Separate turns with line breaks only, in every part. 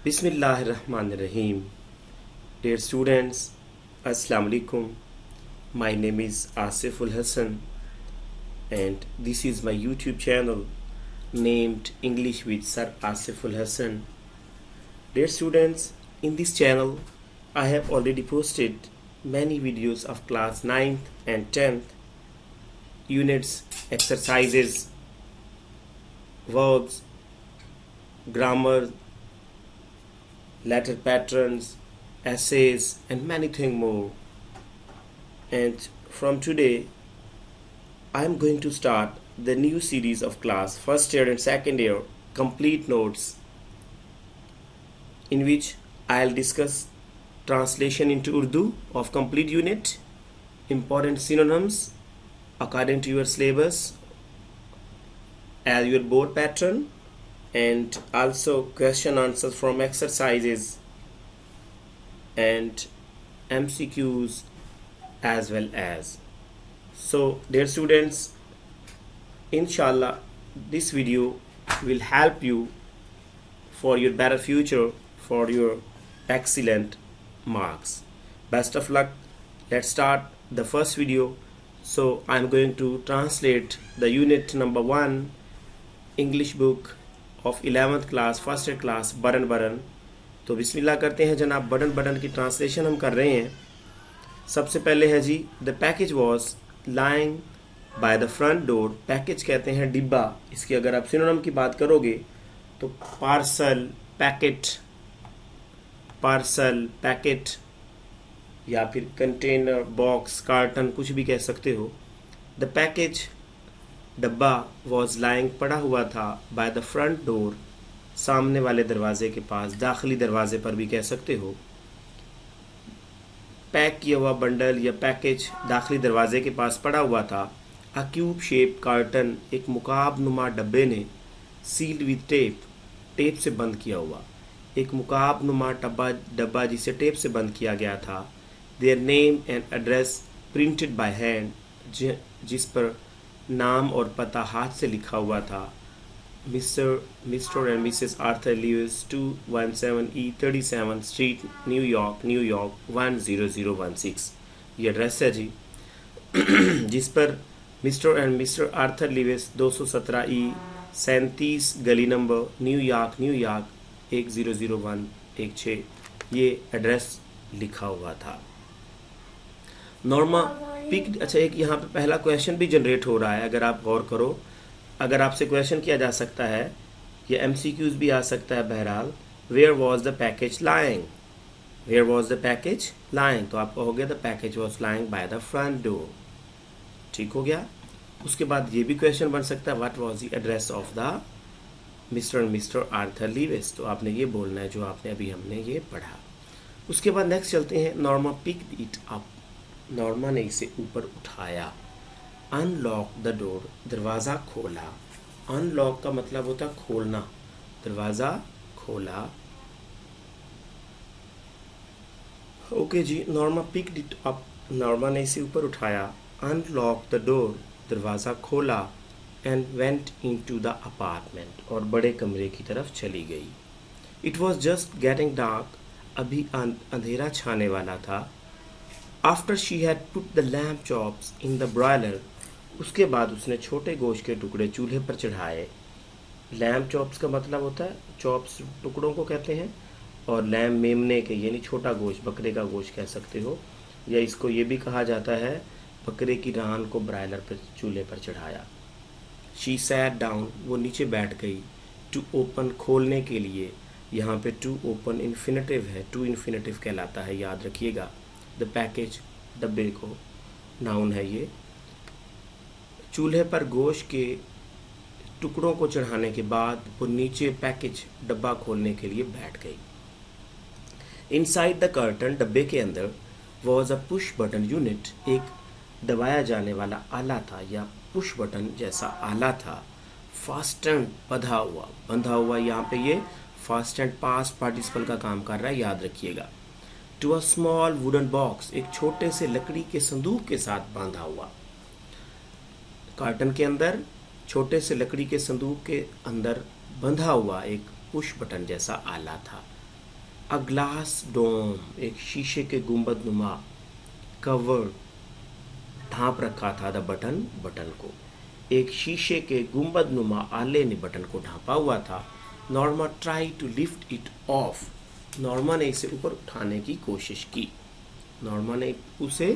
Bismillahirrahmanirrahim. Dear students, Assalamu alaikum. My name is Asiful Hassan and this is my YouTube channel named English with Sir Asiful Hassan. Dear students, in this channel I have already posted many videos of class 9th and 10th units, exercises, verbs, grammar, letter patterns, essays, and many things more. And from today, I am going to start the new series of class first year and second year complete notes, in which I'll discuss translation into Urdu of complete unit, important synonyms according to your syllabus as your board pattern, and also question answers from exercises and MCQs as well as. So dear students, inshallah this video will help you for your better future, for your excellent marks. Best of luck. Let's start the first video. So I'm going to translate the unit number 1 English book of 11th class first year class बरन बरन. तो बिस्मिल्लाह करते हैं जनाब. Button button की translation हम कर रहे हैं. सबसे पहले है जी, the package was lying by the front door. Package कहते हैं डिब्बा. इसकी अगर आप सिनोनिम की बात करोगे तो पार्सल, पैकेट, पार्सल, पैकेट या फिर कंटेनर, बॉक्स, कार्टन, कुछ भी कह सकते हो. द पैकेज डब्बा वॉज लाइंग पड़ा हुआ था बाय द फ्रंट डोर, सामने वाले दरवाजे के पास, दाखिली दरवाजे पर भी कह सकते हो. पैक किया हुआ बंडल या पैकेज दाखिली दरवाजे के पास पड़ा हुआ था. अ क्यूब शेप कार्टन, एक मुकाब नुमा डब्बे ने, सील्ड विद टेप, टेप से बंद किया हुआ. एक मुकाब नुमा डब्बा जिसे टेप से बंद किया गया था. Their name and address printed by hand, जिस पर नाम और पता हाथ से लिखा हुआ था. Mister and Mrs Arthur Lewis 217 E37 street, New York 10016. ये एड्रेस है जी. जिस पर mister and mister Arthur Lewis 217 E37 गली नंबर, न्यूयॉर्क 10016 ये एड्रेस लिखा हुआ था. Norma pick. अच्छा, एक यहाँ पे पहला क्वेश्चन भी जनरेट हो रहा है. अगर आप गौर करो, अगर आपसे क्वेश्चन किया जा सकता है या MCQs भी आ सकता है. बहरहाल, where was the package lying, where was the package lying, तो आप कहोगे the package was lying by the front door. ठीक हो गया. उसके बाद ये भी क्वेश्चन बन सकता है, what was the address of the mister and mister Arthur Lewis. तो आपने ये बोलना है जो आपने अभी हमने ये पढ़ा. उसके बाद नेक्स्ट चलते हैं. Norma picked it up, Norma ने इसे ऊपर उठाया. अनलॉक द डोर, दरवाज़ा खोला. अनलॉक का मतलब होता है खोलना. दरवाज़ा खोला. ओके जी. Norma picked it up, Norma ने इसे ऊपर उठाया. अनलॉक द डोर, दरवाज़ा खोला. And went into the apartment, और बड़े कमरे की तरफ चली गई. It was just getting dark, अभी अंधेरा छाने वाला था. After she had put the lamp chops in the broiler, उसके बाद उसने छोटे गोश्त के टुकड़े चूल्हे पर चढ़ाए. लैम्प चॉप्स का मतलब होता है, चॉप्स टुकड़ों को कहते हैं, और लैम्प मेमने के यानी छोटा गोश्त, बकरे का गोश्त कह सकते हो, या इसको ये भी कहा जाता है बकरे की रान को ब्रॉयलर पर चूल्हे पर चढ़ाया. शी सैट डाउन, वो नीचे बैठ गई. टू ओपन, खोलने के लिए. यहाँ पे टू ओपन इन्फिनेटिव है, टू इन्फिनेटिव कहलाता है, याद रखिएगा. द पैकेज, डब्बे को नाउन है ये. चूल्हे पर गोश्त के टुकड़ों को चढ़ाने के बाद वो नीचे पैकेज डब्बा खोलने के लिए बैठ गई. इनसाइड द कर्टन, डब्बे के अंदर, was a push button unit, एक दबाया जाने वाला आला था या पुश बटन जैसा आला था. फास्टेंड, बंधा हुआ. यहाँ पे ये फास्ट एंड पास्ट पार्टिसिपल का काम कर रहा है, याद रखिएगा. To a small wooden box, एक छोटे से लकड़ी के संदूक के साथ बांधा हुआ. कार्टन के अंदर छोटे से लकड़ी के संदूक के अंदर बंधा हुआ एक पुश बटन जैसा आला था. अ ग्लास डोम, एक शीशे के गुंबद नुमा, कवर, ढांप रखा था द बटन, बटन को। एक शीशे के गुंबद नुमा आले ने बटन को ढांपा हुआ था। Norma try to lift it off, Norma ने इसे ऊपर उठाने की कोशिश की। नॉर्मा ने उसे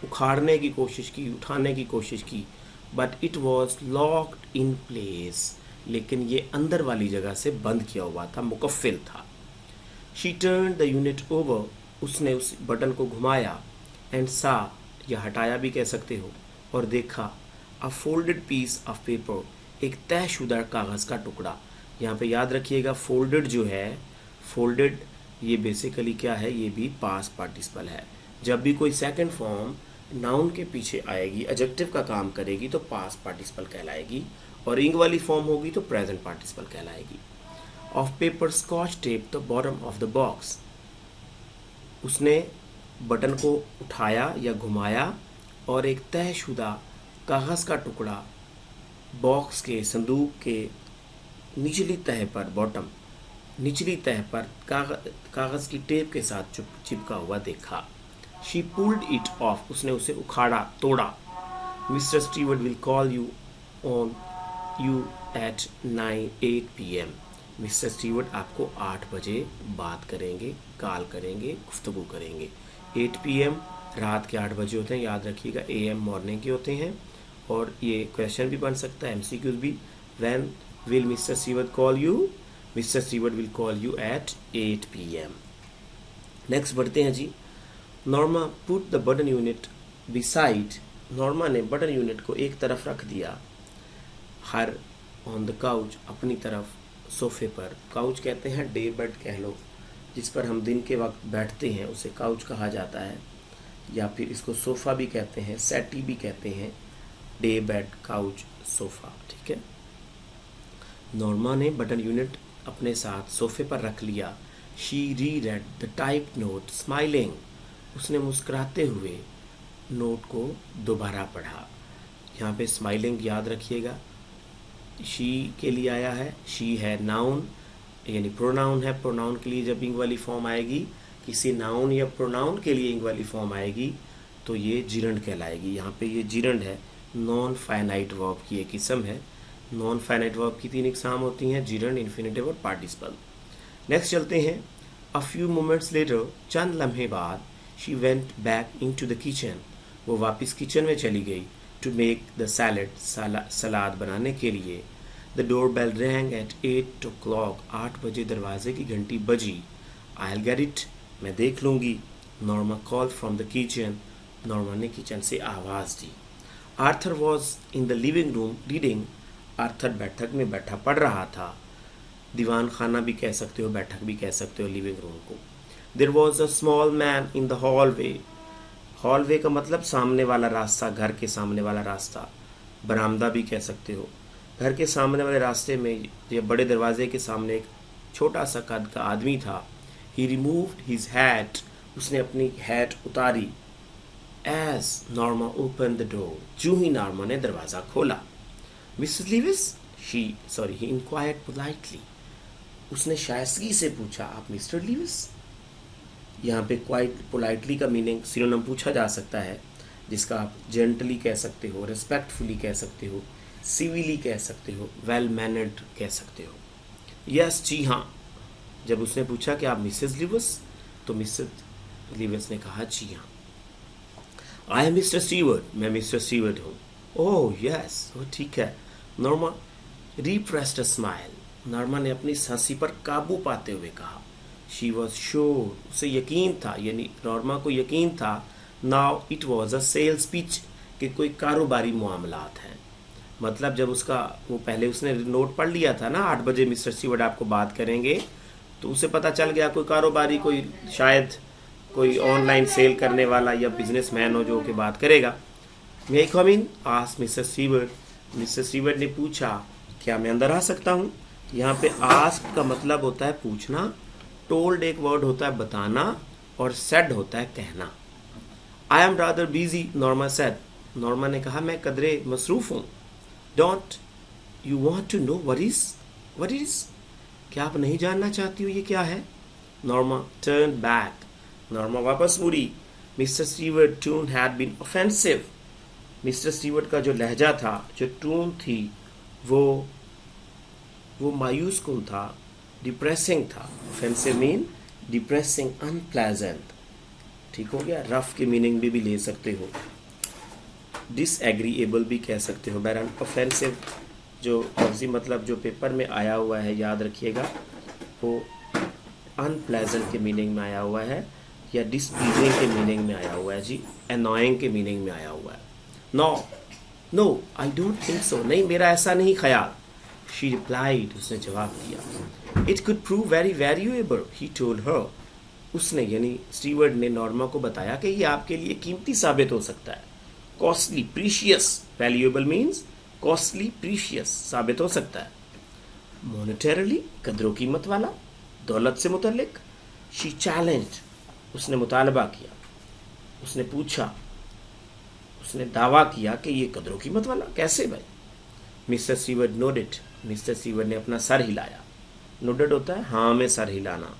उखाड़ने की कोशिश की, उठाने की कोशिश की, but it was locked in place, लेकिन ये अंदर वाली जगह से बंद किया हुआ था, मुकफ्फिल था। She turn the unit over, उसने उस बटन को घुमाया, एंड सा, या हटाया भी कह सकते हो, और देखा, अ फोल्डेड पीस ऑफ पेपर, एक तयशुदा कागज़ का टुकड़ा। यहाँ पे याद रखिएगा फोल्डेड जो है, फोल्डेड ये बेसिकली क्या है, ये भी पास्ट पार्टिसिपल है। जब भी कोई सेकंड फॉर्म नाउन के पीछे आएगी, एडजेक्टिव का काम करेगी, तो पास्ट पार्टिसिपल कहलाएगी, और इंग वाली फॉर्म होगी तो प्रेजेंट पार्टिसिपल कहलाएगी। Of paper scotch tape the bottom of the box, उसने बटन को उठाया या घुमाया और एक तयशुदा कागज़ का टुकड़ा बॉक्स के, संदूक के निचली तह पर, बॉटम निचली तह पर कागज़ की टेप के साथ चिपका हुआ देखा। शी पुल्ड इट ऑफ, उसने उसे उखाड़ा, तोड़ा। Mister Stewart will call you on you at 8 PM, mister Stewart आपको 8 बजे बात करेंगे, कॉल करेंगे, गुफ्तगू करेंगे। 8 PM रात के 8 बजे होते हैं, याद रखिएगा। AM मॉर्निंग के होते हैं। और ये क्वेश्चन भी बन सकता है, MCQs भी। When will mister Stewart call you, mister Stewart will call you at 8 PM। Next बढ़ते हैं जी। Norma put the button unit beside, Norma ने बटन यूनिट को एक तरफ रख दिया, हर ऑन द काउच, अपनी तरफ सोफे पर। काउच कहते हैं, डे बेड कह लो, जिस पर हम दिन के वक्त बैठते हैं उसे काउच कहा जाता है, या फिर इसको सोफ़ा भी कहते हैं, सेटी भी कहते हैं। डे बेड, काउच, सोफ़ा, ठीक है। नॉर्मा ने बटन यूनिट अपने साथ सोफे पर रख लिया। शी री read the type note smiling, उसने मुस्कुराते हुए नोट को दोबारा पढ़ा। यहाँ पे स्माइलिंग याद रखिएगा, शी के लिए आया है। शी है नाउन, यानी प्रोनाउन है। प्रोनाउन के लिए जब इंग वाली फॉर्म आएगी, किसी नाउन या प्रोनाउन के लिए इंग वाली फॉर्म आएगी, तो ये जिरंड कहलाएगी। यहाँ पे ये जिरंड है, नॉन फाइनाइट वर्ब की एक किस्म है। नॉन फाइनाइट वर्ब की 3 इकसाम होती हैं, जिरंड, इन्फिनेटिव और पार्टिसिपल। नेक्स्ट चलते हैं। अ फ्यू मोमेंट्स लेटर, चंद लम्हे बाद, she went back into the kitchen, वो वापस किचन में चली गई। टू मेक द सैलड, सलाद बनाने के लिए। The door bell rang at 8 o'clock, 8 बजे दरवाजे की घंटी बजी। आई विल गेट इट, मैं देख लूँगी। Norma call from the kitchen, Norma ने किचन से आवाज़ दी। Arthur was in the living room reading, Arthur बैठक में बैठा पढ़ रहा था। दीवान खाना भी कह सकते हो, बैठक भी कह सकते हो लिविंग रूम को। There was a small man in the hallway, hallway का मतलब सामने वाला रास्ता, घर के सामने वाला रास्ता, बरामदा भी कह सकते हो। घर के सामने वाले रास्ते में या बड़े दरवाजे के सामने एक छोटा सा कद का आदमी था। ही रिमूव्ड हिज हैट, उसने अपनी हैट उतारी। As Norma open the door, जो ही नॉर्मा ने दरवाज़ा खोला। Missus Lewis, he inquired politely, उसने शायदगी से पूछा, आप मिस्टर लिविस? यहाँ पे क्वाइट पोलाइटली का मीनिंग सिनोनिम पूछा जा सकता है, जिसका आप जेंटली कह सकते हो, रिस्पेक्टफुली कह सकते हो, सिविली कह सकते हो, वेल मैनर्ड कह सकते हो। यस, जी हाँ। जब उसने पूछा कि आप मिसेस लिविस, तो मिसेस लिविस ने कहा जी हाँ। आई एम मिस्टर स्टीवर्ट, मैं मिस्टर स्टीवर्ट हूँ। ओह यस, वो ठीक है। Norma repressed a smile, Norma ने अपनी हंसी पर काबू पाते हुए कहा। शी वॉज श्योर, उसे यकीन था, यानी नॉर्मा को यकीन था। Now it was a sales pitch, कि कोई कारोबारी मामलात हैं। मतलब जब उसका वो पहले उसने नोट पढ़ लिया था ना, 8 बजे मिस्टर स्टीवर्ट आपको बात करेंगे, तो उसे पता चल गया कोई कारोबारी, कोई शायद कोई ऑनलाइन सेल करने वाला या बिजनेसमैन हो जो कि बात करेगा। May I come in, asked mister Stewart, mister Stewart ने पूछा, क्या मैं अंदर आ सकता हूँ? यहाँ पे आस्क का मतलब होता है पूछना, टोल्ड एक वर्ड होता है बताना, और सेड होता है कहना। I am rather busy, Norma said, Norma ने कहा मैं कदरे मसरूफ हूँ। Don't you want to know what is, क्या आप नहीं जानना चाहती हो ये क्या है? Norma turned back. Norma वापस मुड़ी. Mr. Stewart's tone had been offensive. Mr. Stewart का जो लहजा था, जो टून थी, वो मायूस कुन था, डिप्रेसिंग था. Offensive mean depressing, unpleasant. ठीक हो गया. रफ की मीनिंग भी ले सकते हो, डिसएग्रीएबल भी कह सकते हो. बहरहाल ऑफेंसिव जो लफ्ज़ी मतलब जो पेपर में आया हुआ है, याद रखिएगा, वो अनप्लेजेंट के मीनिंग में आया हुआ है या डिसप्लीजिंग के मीनिंग में आया हुआ है जी. एनॉइंग के मीनिंग में आया हुआ है. No I don't think so. नहीं, मेरा ऐसा नहीं ख्याल. She replied. उसने जवाब दिया. It could prove very valuable, he told her. उसने यानी स्टीवर्ड ने नॉर्मा को बताया कि ये आपके लिए कीमती साबित हो सकता है. Costly, precious. Valuable means costly, precious साबित हो सकता है. मॉनेटरली, कदरों कीमत वाला, दौलत से मुतल्लिक. She challenged. उसने मुतालबा किया, उसने पूछा, उसने दावा किया कि ये कदरों कीमत वाला कैसे भाई. Mister steward nodded. Mister steward ने अपना सर हिलाया. नोडेड होता है हाँ में सर हिलाना.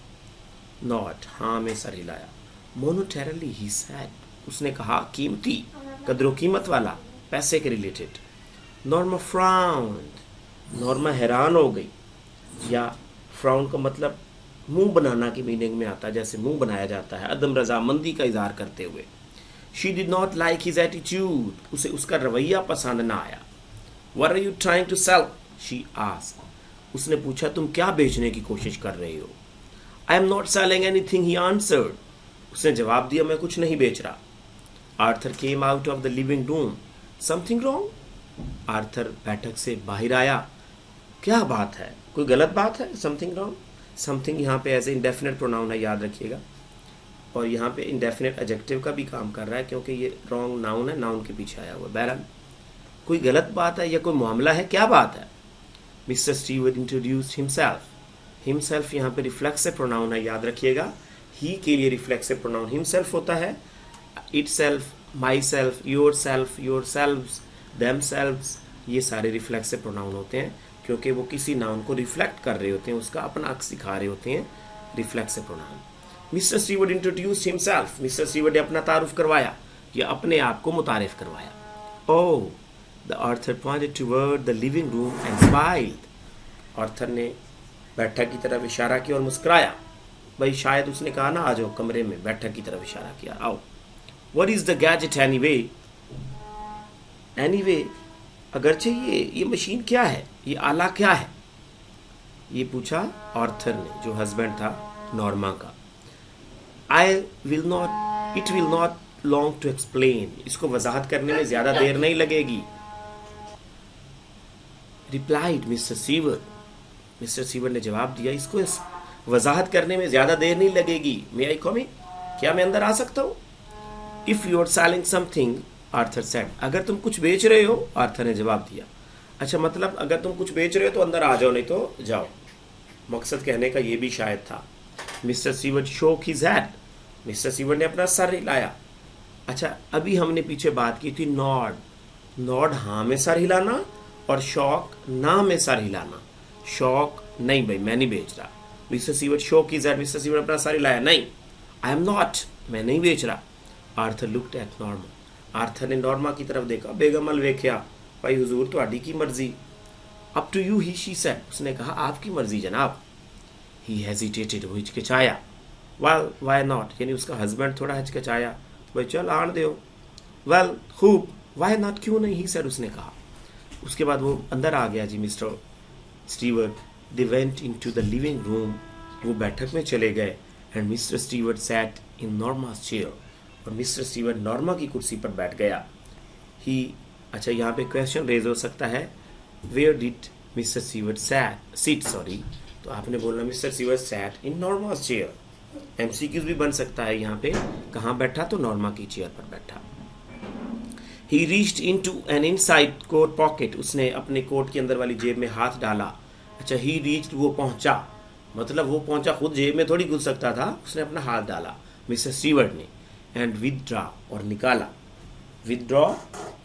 नॉट, हाँ में सर हिलाया. मोनेटरली ही सेड. उसने कहा कीमती, कदरों कीमत वाला, पैसे के रिलेटेड. Norma frowned. नॉर्मा हैरान हो गई. या फ्राउंड का मतलब मुंह बनाना की मीनिंग में आता है, जैसे मुंह बनाया जाता है अदम रजामंदी का इजहार करते हुए. She did not like his attitude. उसे उसका रवैया पसंद ना आया. What are you trying to sell, she asked. उसने पूछा तुम क्या बेचने की कोशिश कर रहे हो. I am not selling anything, he answered. उसने जवाब दिया मैं कुछ नहीं बेच रहा. Arthur came out of the living room. Something wrong. Arthur बैठक से बाहर आया. क्या बात है, कोई गलत बात है. Something wrong. समथिंग यहाँ पे एज ए इंडेफिनेट प्रोनाउन है, याद रखिएगा. और यहाँ पे इंडेफिनेट एडजेक्टिव का भी काम कर रहा है क्योंकि ये रॉन्ग नाउन है, नाउन के पीछे आया हुआ. बहरहाल कोई गलत बात है या कोई मामला है, क्या बात है. Mister steward introduced himself. Himself यहाँ पे रिफ्लेक्सिव प्रोनाउन है, याद रखिएगा. ही के लिए रिफ्लेक्सिव प्रोनाउन हिमसेल्फ होता है. Itself, my self, your self, your selves, them selves, ये सारे रिफ्लेक्सिव प्रोनाउन होते हैं क्योंकि वो किसी नाउन को रिफ्लेक्ट कर रहे होते हैं, उसका अपना अक्स दिखा रहे होते हैं. Reflexive pronoun. Mister steward introduced himself. Mister steward ने अपना तारुफ करवाया या अपने आप को मुतारिफ करवाया. Oh, the Arthur pointed toward the living room and smiled. Arthur ने बैठक की तरफ इशारा किया और मुस्कुराया. भाई शायद उसने कहा ना आ जाओ कमरे में, बैठक की तरफ इशारा किया, आओ. What is the gadget anyway. Anyway अगरचे ये मशीन क्या है, ये आला क्या है, ये पूछा आर्थर ने, जो हस्बैंड था नॉर्मा का. It will not long to explain. इसको वजाहत करने में ज्यादा देर नहीं लगेगी. Replied Mister Seward. Mister Seward ने जवाब दिया इसको वजाहत करने में ज्यादा देर नहीं लगेगी. मे आई कम इन. क्या मैं अंदर आ सकता हूँ. If you are selling something, Arthur said. अगर तुम कुछ बेच रहे हो, आर्थर ने जवाब दिया. अच्छा, मतलब अगर तुम कुछ बेच रहे हो तो अंदर आ जाओ, नहीं तो जाओ. मकसद कहने का ये भी शायद था. मिस्टर सीवर्ड शोक हिज हेड. मिस्टर सीवर्ड ने अपना सर हिलाया. अच्छा, अभी हमने पीछे बात की थी नॉड. नॉड हाँ में सर हिलाना और शॉक ना में सर हिलाना. शॉक नहीं भाई मैं नहीं बेच रहा. मिस्टर सीवर्ड शोक हिज हेड. मिस्टर सीवर्ड अपना सर हिलाया. नहीं, आई एम नॉट, मैं नहीं बेच रहा. Arthur looked at Norma. Arthur ने नॉर्मा की तरफ देखा. बेगम अल वेख्या. भाई हुजूर ਤੁਹਾਡੀ की मर्जी. Up to you he, she said. उसने कहा आपकी मर्जी जनाब. He hesitated. वो हिचकिचाया. वेल वाई नॉट, यानी उसका हस्बैंड थोड़ा हिचकिचाया. भाई चल आन दो. वेल खूब, वाई नॉट, क्यों नहीं, ही सेड. उसने कहा. उसके बाद वो अंदर आ गया जी mister Stewart. They went into the living room. वो बैठक में चले गए. And mister Stewart sat in Norma's chair. और मिस्टर स्टीवर्ड नॉर्मा की कुर्सी पर बैठ गया. ही, अच्छा यहाँ पे क्वेश्चन रेज हो सकता है, where did mister Stewart sit, sorry. तो आपने बोलना mister Stewart sat in Norma's chair. MCQs भी बन सकता है यहाँ पे, कहाँ बैठा, तो नॉर्मा की चेयर पर बैठा. He reached into an inside coat pocket. उसने अपने कोट के अंदर वाली जेब में हाथ डाला. अच्छा, ही रीच्ड, वो पहुंचा, मतलब वो पहुंचा, खुद जेब में थोड़ी घुस सकता था. उसने अपना हाथ डाला मिस्टर स्टीवर्ड ने. एंड विदड्रॉ, और निकाला. विदड्रॉ,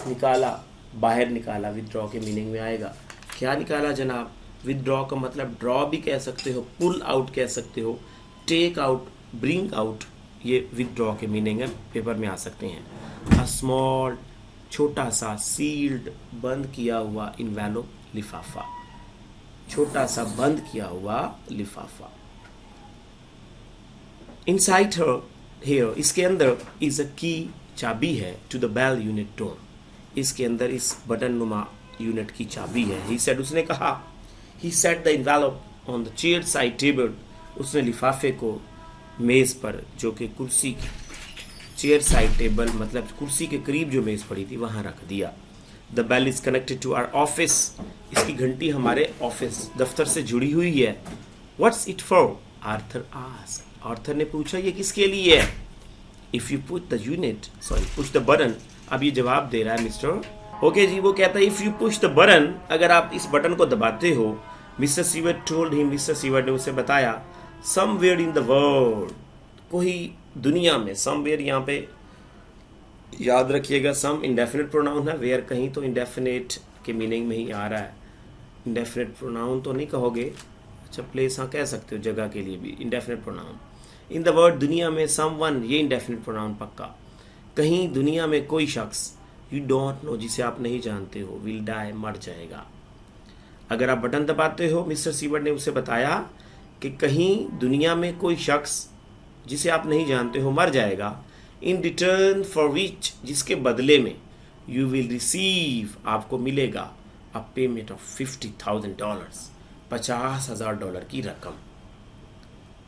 निकाला, बाहर निकाला. विदड्रॉ के मीनिंग में आएगा. क्या निकाला जनाब. विदड्रॉ का मतलब ड्रॉ भी कह सकते हो, पुल आउट कह सकते हो, टेक आउट, ब्रिंग आउट, ये विदड्रॉ के मीनिंग है, पेपर में आ सकते हैं। अ स्मॉल, छोटा सा, सील्ड, बंद किया हुआ, इन्वेलोप, लिफाफा, छोटा सा बंद किया हुआ लिफाफा। इनसाइड हर, हियर, इसके अंदर, इज अ की, चाबी है, to the bell unit door, इसके अंदर इस बटन नुमा यूनिट की चाबी है। ही सेड, उसने कहा। He set the envelope on the chair side table, उसने लिफाफे को मेज पर, जो कि कुर्सी की, चेयर साइड टेबल मतलब कुर्सी के करीब जो मेज पड़ी थी वहां रख दिया। The bell is connected to our office, इसकी घंटी हमारे ऑफिस, दफ्तर से जुड़ी हुई है। What's it for, Arthur asked, Arthur ने पूछा ये किसके लिए है। If you push the unit, sorry push the button, अब ये जवाब दे रहा है मिस्टर, ओके जी, वो कहता है if you push the button, अगर आप इस बटन को दबाते हो, mister sievert told him, mister sievert ने उसे बताया, समवेयर इन द वर्ल्ड, कोई दुनिया में, समवेयर यहाँ पे याद रखिएगा, सम इंडेफिनिट प्रोनाउन है, वेयर कहीं तो इंडेफिनिट के मीनिंग में ही आ रहा है। इंडेफिनिट प्रोनाउन तो नहीं कहोगे, अच्छा प्लेस हाँ कह सकते हो, जगह के लिए भी indefinite pronoun. In the world, दुनिया में, समवन, ये इंडेफिनिट प्रोनाउन पक्का, कहीं दुनिया में कोई शख्स, यू डोंट नो, जिसे आप नहीं जानते हो, विल डाई, मर जाएगा। अगर आप बटन दबाते हो, मिस्टर सीवर्ट ने उसे बताया कि कहीं दुनिया में कोई शख्स जिसे आप नहीं जानते हो मर जाएगा, इन रिटर्न फॉर विच, जिसके बदले में, यू विल रिसीव, आपको मिलेगा, अ पेमेंट ऑफ $50,000, $50,000 की रकम।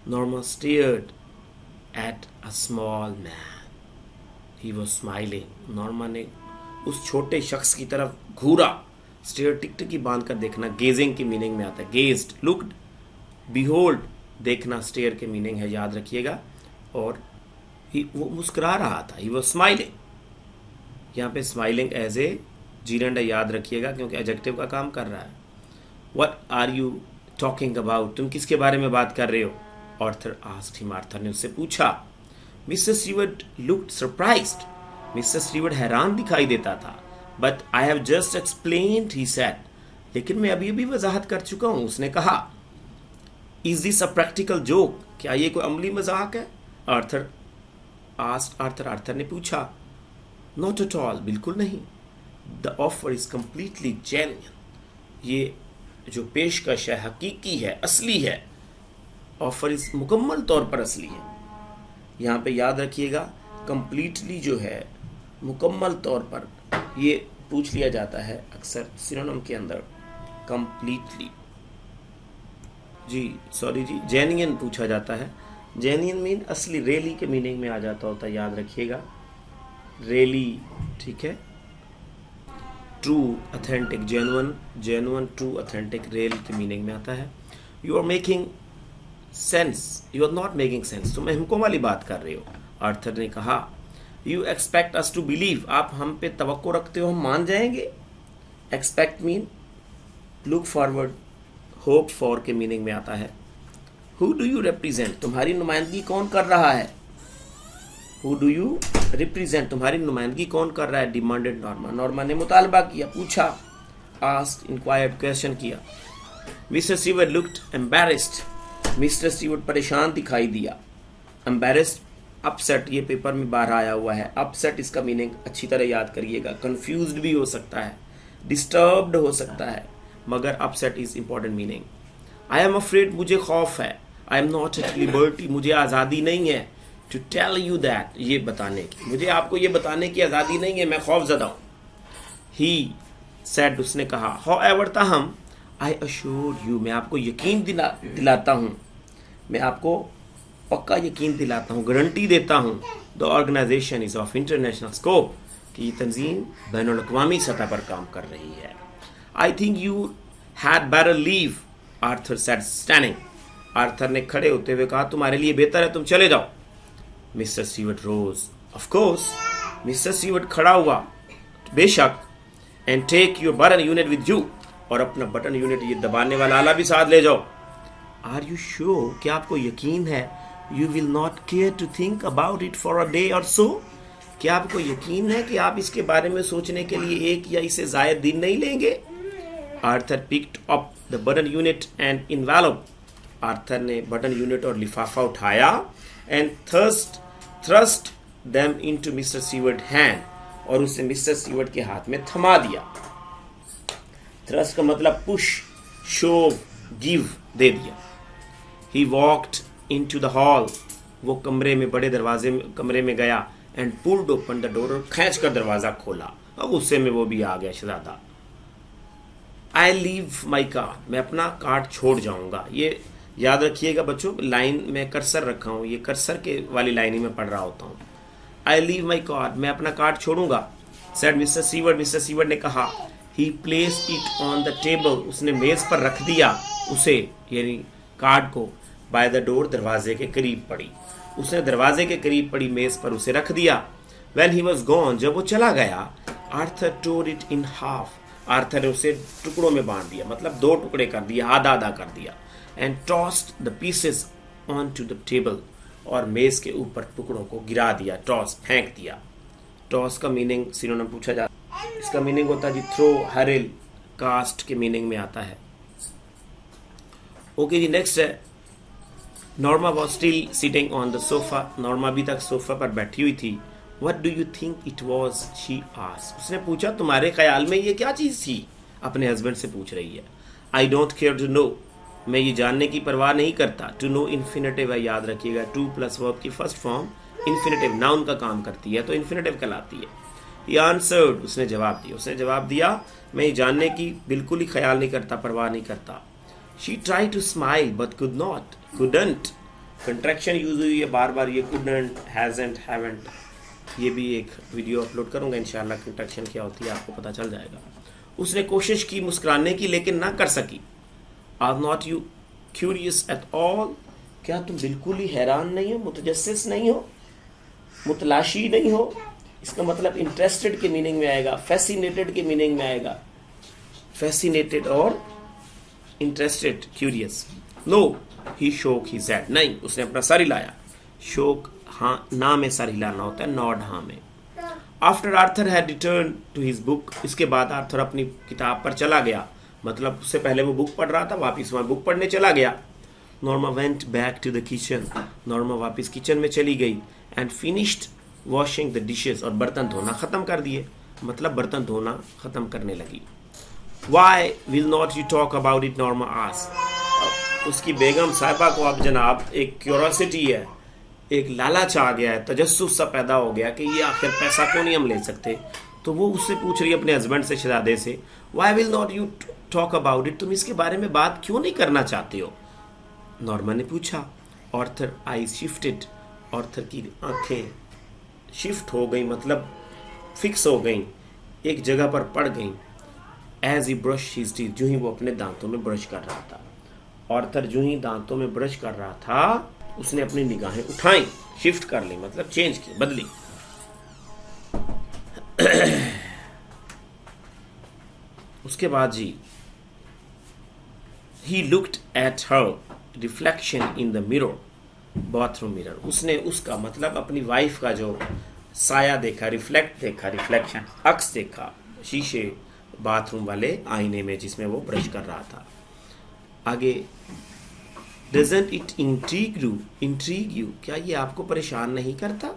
Norma stared at a small man, he was smiling, Norma ने उस छोटे शख्स की तरफ घूरा, स्टेयर टिकटिकी बांध कर देखना, गेजिंग की मीनिंग में आता है, गेज्ड, लुक्ड, बिहोल्ड, देखना स्टेयर के मीनिंग है, याद रखिएगा। और वो मुस्कुरा रहा था, ही वाज स्माइलिंग, यहाँ पे स्माइलिंग एज ए जीरेंड याद रखिएगा क्योंकि एडजेक्टिव का काम कर रहा है। What are you talking about, तुम किसके बारे में बात कर रहे हो, आर्थर आस्क्ड हिम, आर्थर ने उससे पूछा। Mister Stewart looked surprised, mister Stewart हैरान दिखाई देता था। But I have just explained, he said, लेकिन मैं अभी अभी वजाहत कर चुका हूं, उसने कहा। Is this a practical joke, क्या ये कोई अमली मजाक है, आर्थर आस्क्ड, आर्थर ने पूछा। नॉट एट ऑल, बिल्कुल नहीं। The offer is completely genuine, ये जो पेशकश है हकीकी है, असली है। ऑफर इज मुकम्मल तौर पर असली है। यहाँ पे याद रखिएगा कंप्लीटली जो है मुकम्मल तौर पर, ये पूछ लिया जाता है अक्सर सिनोनिम के अंदर, कंप्लीटली जी, सॉरी जी, जेन्युइन पूछा जाता है। जेन्युइन मीन असली, रेली के मीनिंग में आ जाता होता है, याद रखिएगा, रेली, ठीक है। True, authentic, genuine, true, authentic, real के मीनिंग में आता है। You are making sense, you are not making sense, तुम हमको वाली बात कर रहे हो, आर्थर ने कहा। You expect us to believe, आप हम पे तवक्को रखते हो हम मान जाएंगे। Expect mean look forward, hope for के मीनिंग में आता है। हु डू यू रिप्रेजेंट, तुम्हारी नुमाइंदगी कौन कर रहा है। हु डू यू रिप्रेजेंट, तुम्हारी नुमाइंदगी कौन कर रहा है। डिमांडेड नॉर्मा, नॉर्मा ने मुतालबा किया, पूछा। आस्क्ड, इंक्वायर्ड, क्वेश्चन किया। Mister Stewart looked embarrassed, mister Stewart परेशान दिखाई दिया। एम्बैरेस्ड, अपसेट, ये पेपर में बाहर आया हुआ है। अपसेट इसका मीनिंग अच्छी तरह याद करिएगा, कंफ्यूज्ड भी हो सकता है, डिस्टर्ब्ड हो सकता है, मगर upset is important meaning. I am afraid, मुझे खौफ है। I am not at liberty, मुझे आज़ादी नहीं है। टू टेल यू दैट, ये बताने की, मुझे आपको ये बताने की आज़ादी नहीं है, मैं खौफजदा हूँ। ही सेड, उसने कहा। हाउएवर, ताहम, आई अश्योर यू, मैं आपको यकीन दिलाता हूँ, मैं आपको पक्का यकीन दिलाता हूँ, गारंटी देता हूँ। The organization is of international scope, कि ये तंजीम बैनुल अक़वामी सतह पर काम कर रही है। आई think you had better leave, Arthur said standing, Arthur ने खड़े होते हुए कहा तुम्हारे लिए बेहतर है तुम चले जाओ। Mister Stewart rose, of course, Mister Stewart खड़ा हुआ, बेशक। And take your button unit with you, और अपना बटन यूनिट, ये दबाने वाला आला भी साथ ले जाओ। आर यू श्योर, क्या आपको यकीन है। You will not care to think about it for a day or so, क्या आपको यकीन है कि आप इसके बारे में सोचने के लिए एक या इससे ज़ायद दिन नहीं लेंगे। Arthur picked up the button unit and envelope, Arthur ने बटन यूनिट और लिफाफा उठाया and thrust them into mister seaward hand, और उसे मिस्टर सीवर्ड के हाथ में थमा दिया। थ्रस्ट का मतलब पुश, शोव, गिव, दे दिया। ही वॉक्ड इनटू द हॉल, वो कमरे में, बड़े दरवाजे में, कमरे में गया and pulled open the door, और खींच कर दरवाजा खोला। अब गुस्से में वो भी आ गया शहजादा। आई लीव माई कार्ड, मैं अपना कार्ड छोड़ जाऊंगा। ये याद रखिएगा बच्चों, लाइन में कर्सर रखा हूं, ये कर्सर के वाली लाइन ही मैं पढ़ रहा होता हूँ। आई लीव माई कार्ड, मैं अपना कार्ड छोड़ूंगा। Said Mister Seward, Mister Seward ने कहा। ही placed it on the table, उसने मेज पर रख दिया उसे, यानी कार्ड को। बाय द डोर, दरवाजे के करीब पड़ी, उसने दरवाजे के करीब पड़ी मेज पर उसे रख दिया। When he was gone, जब वो चला गया, Arthur tore it in half, Arthur ने उसे टुकड़ों में बांध दिया, मतलब 2 टुकड़े कर दिया, आधा आधा कर दिया। And tossed the pieces onto the table, और मेज के ऊपर टुकड़ों को गिरा दिया, टॉस, फेंक दिया। टॉस का मीनिंग सिनोनिम पूछा जाता है, इसका मीनिंग होता है जी थ्रो, हरिल, कास्ट के मीनिंग में आता है। ओके जी, नेक्स्ट है Norma was still sitting on the sofa, Norma अभी तक सोफा पर बैठी हुई थी। What do you think it was? She asked. उसने पूछा तुम्हारे ख्याल में ये क्या चीज थी? अपने हस्बैंड से पूछ रही है। I don't care to know, मैं ये जानने की परवाह नहीं करता। To know infinitive है, याद रखिएगा, to प्लस वर्ब की फर्स्ट फॉर्म infinitive नाउन का काम करती है तो infinitive कहलाती है। He answered, उसने जवाब दिया, उसने जवाब दिया मैं ये जानने की बिल्कुल ही ख्याल नहीं करता, परवाह नहीं करता। She tried to smile but could not, couldn't, contraction use हुई है बार बार, ये couldn't, hasn't, haven't। ये भी एक वीडियो अपलोड करूंगा इंशाल्लाह, कंट्रैक्शन क्या होती है आपको पता चल जाएगा। उसने कोशिश की मुस्कुराने की लेकिन ना कर सकी। Are not you curious at all, क्या तुम बिल्कुल ही हैरान नहीं हो, मुतजस्सिस नहीं हो, मुतलाशी नहीं हो? इसका मतलब इंटरेस्टेड के मीनिंग में आएगा, फैसिनेटेड के मीनिंग में आएगा, फैसिनेटेड और इंटरेस्टेड, क्यूरियस। नो, ही शोक ही सेड, नहीं, उसने अपना सर हिलाया। शोक हाँ, ना में सर हिलाना होता है, नॉड हाँ में। After Arthur had return to his book, इसके बाद आर्थर अपनी किताब पर चला गया, मतलब उससे पहले वो बुक पढ़ रहा था, वापिस वहाँ बुक पढ़ने चला गया। Norma went back to the kitchen, Norma वापिस किचन में चली गई। And finished washing the dishes, और बर्तन धोना ख़त्म कर दिए, मतलब बर्तन धोना ख़त्म करने लगी। Why will not you talk about it, Norma asked. उसकी बेगम साहिबा को अब जनाब एक क्यूरोसिटी है, एक लालच आ गया है, तजस्सुस सा पैदा हो गया कि ये आखिर पैसा क्यों नहीं हम ले सकते। तो वो उससे पूछ रही है अपने हस्बैंड से, शहजादे से, why will not you talk about it, तुम इसके बारे में बात क्यों नहीं करना चाहते हो? नॉर्मा ने पूछा। आर्थर आईज शिफ्टेड, आर्थर की आंखें शिफ्ट हो गई, मतलब फिक्स हो गई, एक जगह पर पड़ गई। As he brush his teeth, जो ही वो अपने दांतों में ब्रश कर रहा था। आर्थर जो ही दांतों में ब्रश कर रहा था, उसने अपनी निगाहें उठाई, शिफ्ट कर ली, मतलब चेंज की, बदली। उसके बाद जी, he looked at her reflection in the mirror, bathroom mirror, उसने उसका मतलब अपनी वाइफ का जो साया देखा, रिफ्लेक्ट देखा, रिफ्लेक्शन, अक्स देखा शीशे बाथरूम वाले आईने में जिसमें वो ब्रश कर रहा था। आगे, Doesn't it intrigue you? क्या ये आपको परेशान नहीं करता?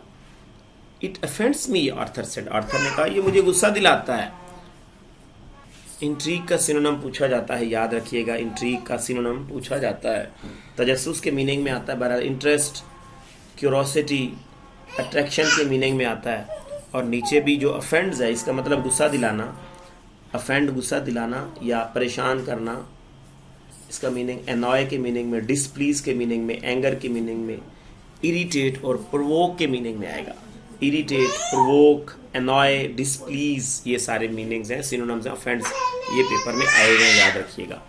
It offends me, Arthur said. Arthur ने कहा ये मुझे गुस्सा दिलाता है। इंट्रीग का सिनोनिम पूछा जाता है, याद रखिएगा, इंट्रीग का सिनोनिम पूछा जाता है, तजस्सुस के मीनिंग में आता है, बहरहाल इंटरेस्ट, क्यूरोसिटी, अट्रैक्शन के मीनिंग में आता है। और नीचे भी जो अफेंड्स है, इसका मतलब गुस्सा दिलाना, अफेंड गुस्सा दिलाना या परेशान करना, इसका मीनिंग एनॉय के मीनिंग में, डिसप्लीज के मीनिंग में, एंगर के मीनिंग में, इरिटेट और प्रोवोक के मीनिंग में आएगा। इरिटेट, प्रोवोक, एनॉय, डिसप्लीज, ये सारे मीनिंग्स हैं, सिनोनिम्स हैं, ऑफेंड्स, ये पेपर में आएगा, याद रखिएगा।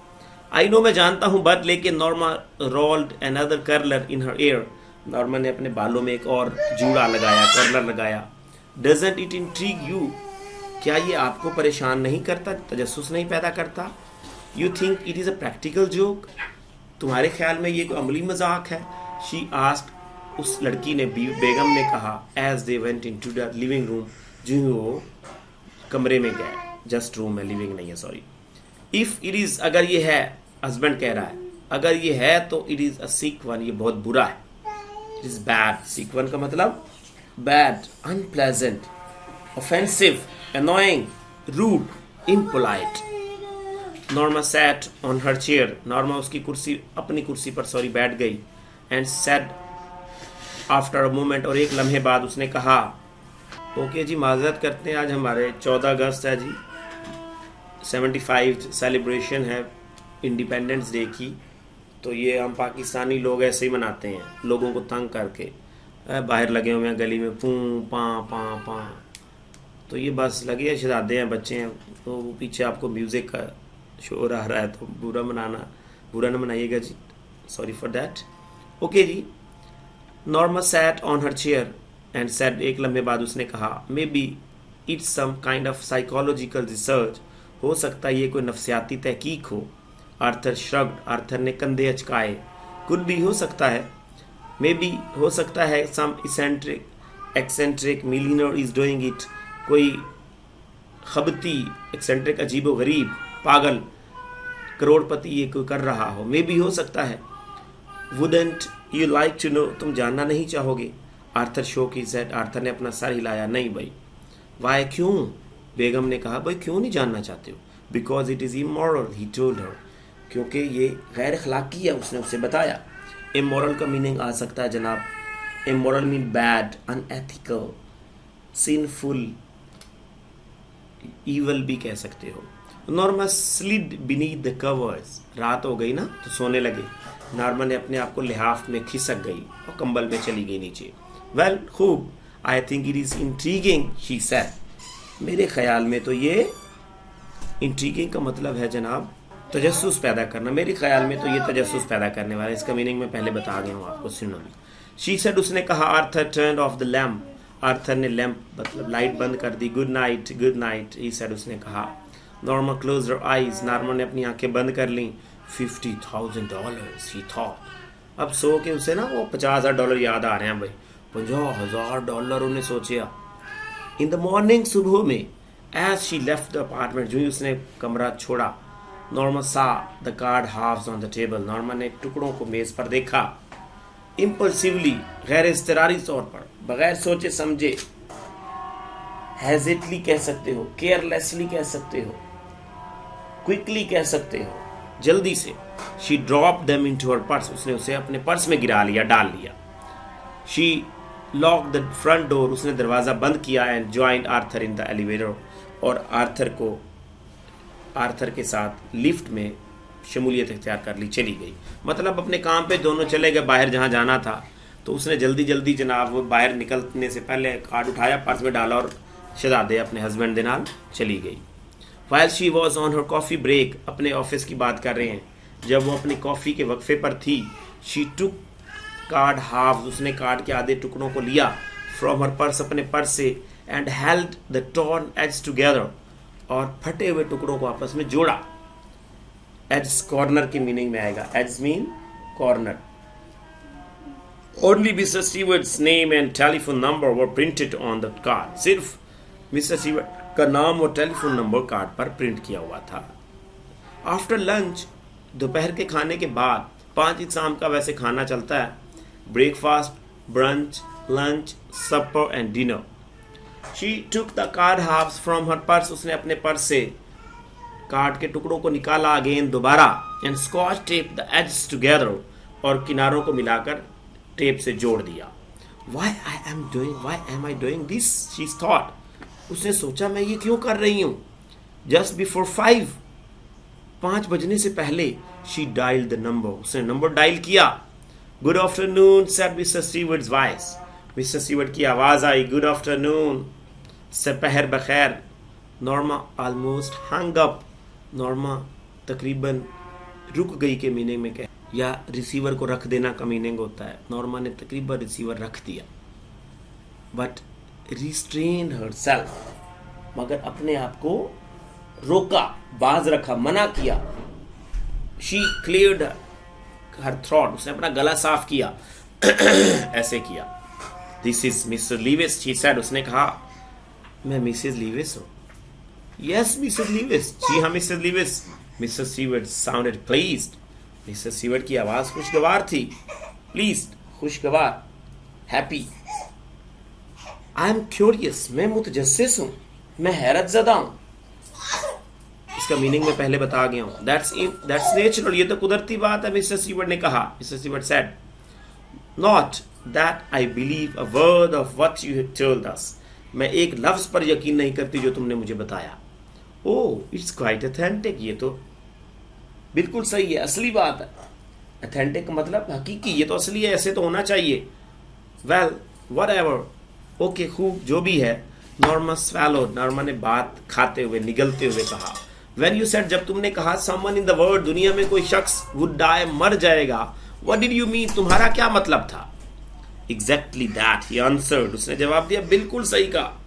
आई नो, मैं जानता हूँ, बट लेकिन नॉर्मा रोल्ड अनदर कर्लर इन हर एयर, नॉर्मा ने अपने बालों में एक और जूड़ा लगाया, कर्लर लगाया। डजंट इट इंट्रीग यू, क्या ये आपको परेशान नहीं करता, तजस्सुस नहीं पैदा करता? You think it is a practical joke, तुम्हारे ख्याल में ये कोई अमली मजाक है? शी आस्क्ड, उस लड़की ने, बेगम ने कहा, as they went into the living room, जो ही वो कमरे में गए, जस्ट रूम है, लिविंग नहीं है, सॉरी। इफ इट इज, अगर ये है, हस्बैंड कह रहा है, अगर ये है तो it is a sick one, ये बहुत बुरा है. It is bad. sick one का मतलब bad, unpleasant, offensive, annoying, rude, impolite. Norma sat on her chair. Norma अपनी कुर्सी पर बैठ गई. And said after a moment, और एक लम्हे बाद उसने कहा, ओके जी, माजरत करते हैं, आज हमारे 14 अगस्त है जी, 75 सेलिब्रेशन है इंडिपेंडेंस डे की. तो ये हम पाकिस्तानी लोग ऐसे ही मनाते हैं, लोगों को तंग करके. बाहर लगे हुए हैं गली में, पूं पा पा पा. तो ये बस लगे हैं, शहजादे हैं, बच्चे हैं, तो पीछे आपको म्यूज़िक का शोर आ रहा है, तो बुरा ना मनाइएगा जी, सॉरी फॉर दैट. ओके जी. Norma sat on her chair and said, एक लम्हे बाद उसने कहा, maybe it's some kind of psychological research, हो सकता है ये कोई नफ्सियाती तहकीक हो. आर्थर श्रग्ड, आर्थर ने कंधे अचकाए. कुड भी, हो सकता है. मे बी, हो सकता है. Some eccentric millionaire is doing it, कोई खबती, एक्सेंट्रिक, अजीबो गरीब, पागल करोड़पति ये कोई कर रहा हो. मे बी, हो सकता है. Wouldn't you like to know, तुम जानना नहीं चाहोगे. आर्थर शोक हिज हेड, आर्थर ने अपना सर हिलाया. नहीं भाई. वाई, क्यों? बेगम ने कहा, भाई क्यों नहीं जानना चाहते हो? Because it is immoral, he told हर, क्योंकि ये गैर अखलाकी है, उसने उसे बताया. इमोरल का मीनिंग आ सकता है जनाब, immoral mean bad, unethical, sinful, evil भी कह सकते हो. Norma slid beneath the covers, रात हो गई ना तो सोने लगे. नॉर्मा ने अपने आप को लिहाफ में खिसक गई और कंबल में चली गई नीचे. वेल, खूब. I think it is intriguing, she said, मेरे ख्याल में तो ये इंट्रीगिंग का मतलब है जनाब तजस्सुस पैदा करना. मेरे ख्याल में तो ये तजस्सुस पैदा करने वाला है. इसका मीनिंग मैं पहले बता गया हूँ आपको, सुनो. शी सेड, उसने कहा. Arthur turned off the lamp, Arthur ने लैम्प मतलब लाइट बंद कर दी. Good night, good night, he said, उसने कहा. Norma closed her eyes, Norma ने अपनी आंखें बंद कर लीं. $50,000, ही थॉट. अब सो के उसे ना वो $50,000 याद आ रहे हैं. भाई $50,000 उन्हें सोचा. इन द मॉर्निंग, सुबह में, as she left the apartment, जो ही उसने कमरा छोड़ा, Norma saw the card halves on the table, Norma ने टुकड़ों को मेज पर देखा. इम्पल्सिवली, गैर इज़्तिरारी तौर पर, बगैर सोचे समझे. हेजिटली कह सकते हो, केयरलेसली कह सकते हो, क्विकली कह सकते हो, जल्दी से. She drop them into her purse, उसने उसे अपने पर्स में गिरा लिया, डाल लिया. She lock the front door, उसने दरवाज़ा बंद किया. And joined Arthur in the elevator, और आर्थर के साथ लिफ्ट में शमूलियत इख्तियार कर ली, चली गई. मतलब अपने काम पे दोनों चले गए, बाहर जहाँ जाना था. तो उसने जल्दी जल्दी जनाब वो बाहर निकलने से पहले कार्ड उठाया, पर्स में डाला और शहजादे अपने हस्बैंड के नाल चली गई. While she was on her coffee break, अपने ऑफिस की बात कर रहे हैं, जब वो अपनी कॉफ़ी के वक्फे पर थी. शी टुक कार्ड हाफ, उसने कार्ड के आधे टुकड़ों को लिया. फ्रॉम हर पर्स, अपने पर्स से. And held the torn edge together, और फटे हुए टुकड़ों को आपस में जोड़ा. एज कॉर्नर की मीनिंग में आएगा. As mean corner. Only mister Stewart's name and telephone number were printed on the card, सिर्फ मिस्टर स्टीवर्ट का नाम और टेलीफोन नंबर कार्ड पर प्रिंट किया हुआ था. आफ्टर लंच, दोपहर के खाने के बाद, 5 शाम का वैसे खाना चलता है. Breakfast, brunch, lunch, supper and dinner. She took the card halves from her purse, उसने अपने पर्स से कार्ड के टुकड़ों को निकाला अगेन, दोबारा. And Scotch tape the edges together, और किनारों को मिलाकर टेप से जोड़ दिया. Why am I doing this? She thought. उसने सोचा, मैं ये क्यों कर रही हूँ. Just before 5 बजने से पहले, she dialed the number, उसने नंबर डायल किया. Good afternoon, said Mr. Stewart's voice. Mr. Stewart की आवाज़ आई. Good afternoon, सपहर बखैर. Norma almost hung up. Norma तकरीबन रुक गई के मीनिंग में कह, या रिसीवर को रख देना का मीनिंग होता है. नॉर्मा ने तकरीबन रिसीवर रख दिया. बट रिस्ट्रेन हरसेल्फ, मगर अपने आप को रोका, बाज रखा, मना किया. शी क्लियर्ड हर थ्रोट, उसने अपना गला साफ किया. ऐसे किया. This is mister Lewis, she said, उसने कहा, मैं मिसेस लीविस हूँ. Yes Mrs Lewis. जी हाँ Mrs Lewis. Mister Stewart sounded pleased. Mrs Seward की आवाज खुशगवार थी, प्लीज, खुशगवार, हैप्पी। आई एम क्यूरियस, मैं मुतजस्सिस हूं, मैं हैरत ज़दा हूं। इसका मीनिंग मैं पहले बता गया हूं। दैट्स नेचुरल, ये तो कुदरती बात है, मिसेस सीवर्ड ने कहा। Mrs seaward said, not that I believe a word of what you have told us. मैं एक लफ्ज पर यकीन नहीं करती जो तुमने मुझे बताया। ओह, इट्स क्वाइट ऑथेंटिक, ये तो बिल्कुल सही है, असली बात है। ऑथेंटिक मतलब हकीकी, ये तो असली है, ऐसे तो होना चाहिए। वेल, व्हाटएवर, ओके, खूब, जो भी है। नॉर्मा स्वैलोड, नॉर्मा ने बात खाते हुए, निगलते हुए कहा, व्हेन यू सेड, जब तुमने कहा समवन इन द वर्ल्ड, दुनिया में कोई शख्स वुड डाई, मर जाएगा, व्हाट डिड यू मीन, तुम्हारा क्या मतलब था? एग्जैक्टली दैट, ही आंसर्ड, उसने जवाब दिया, बिल्कुल सही कहा।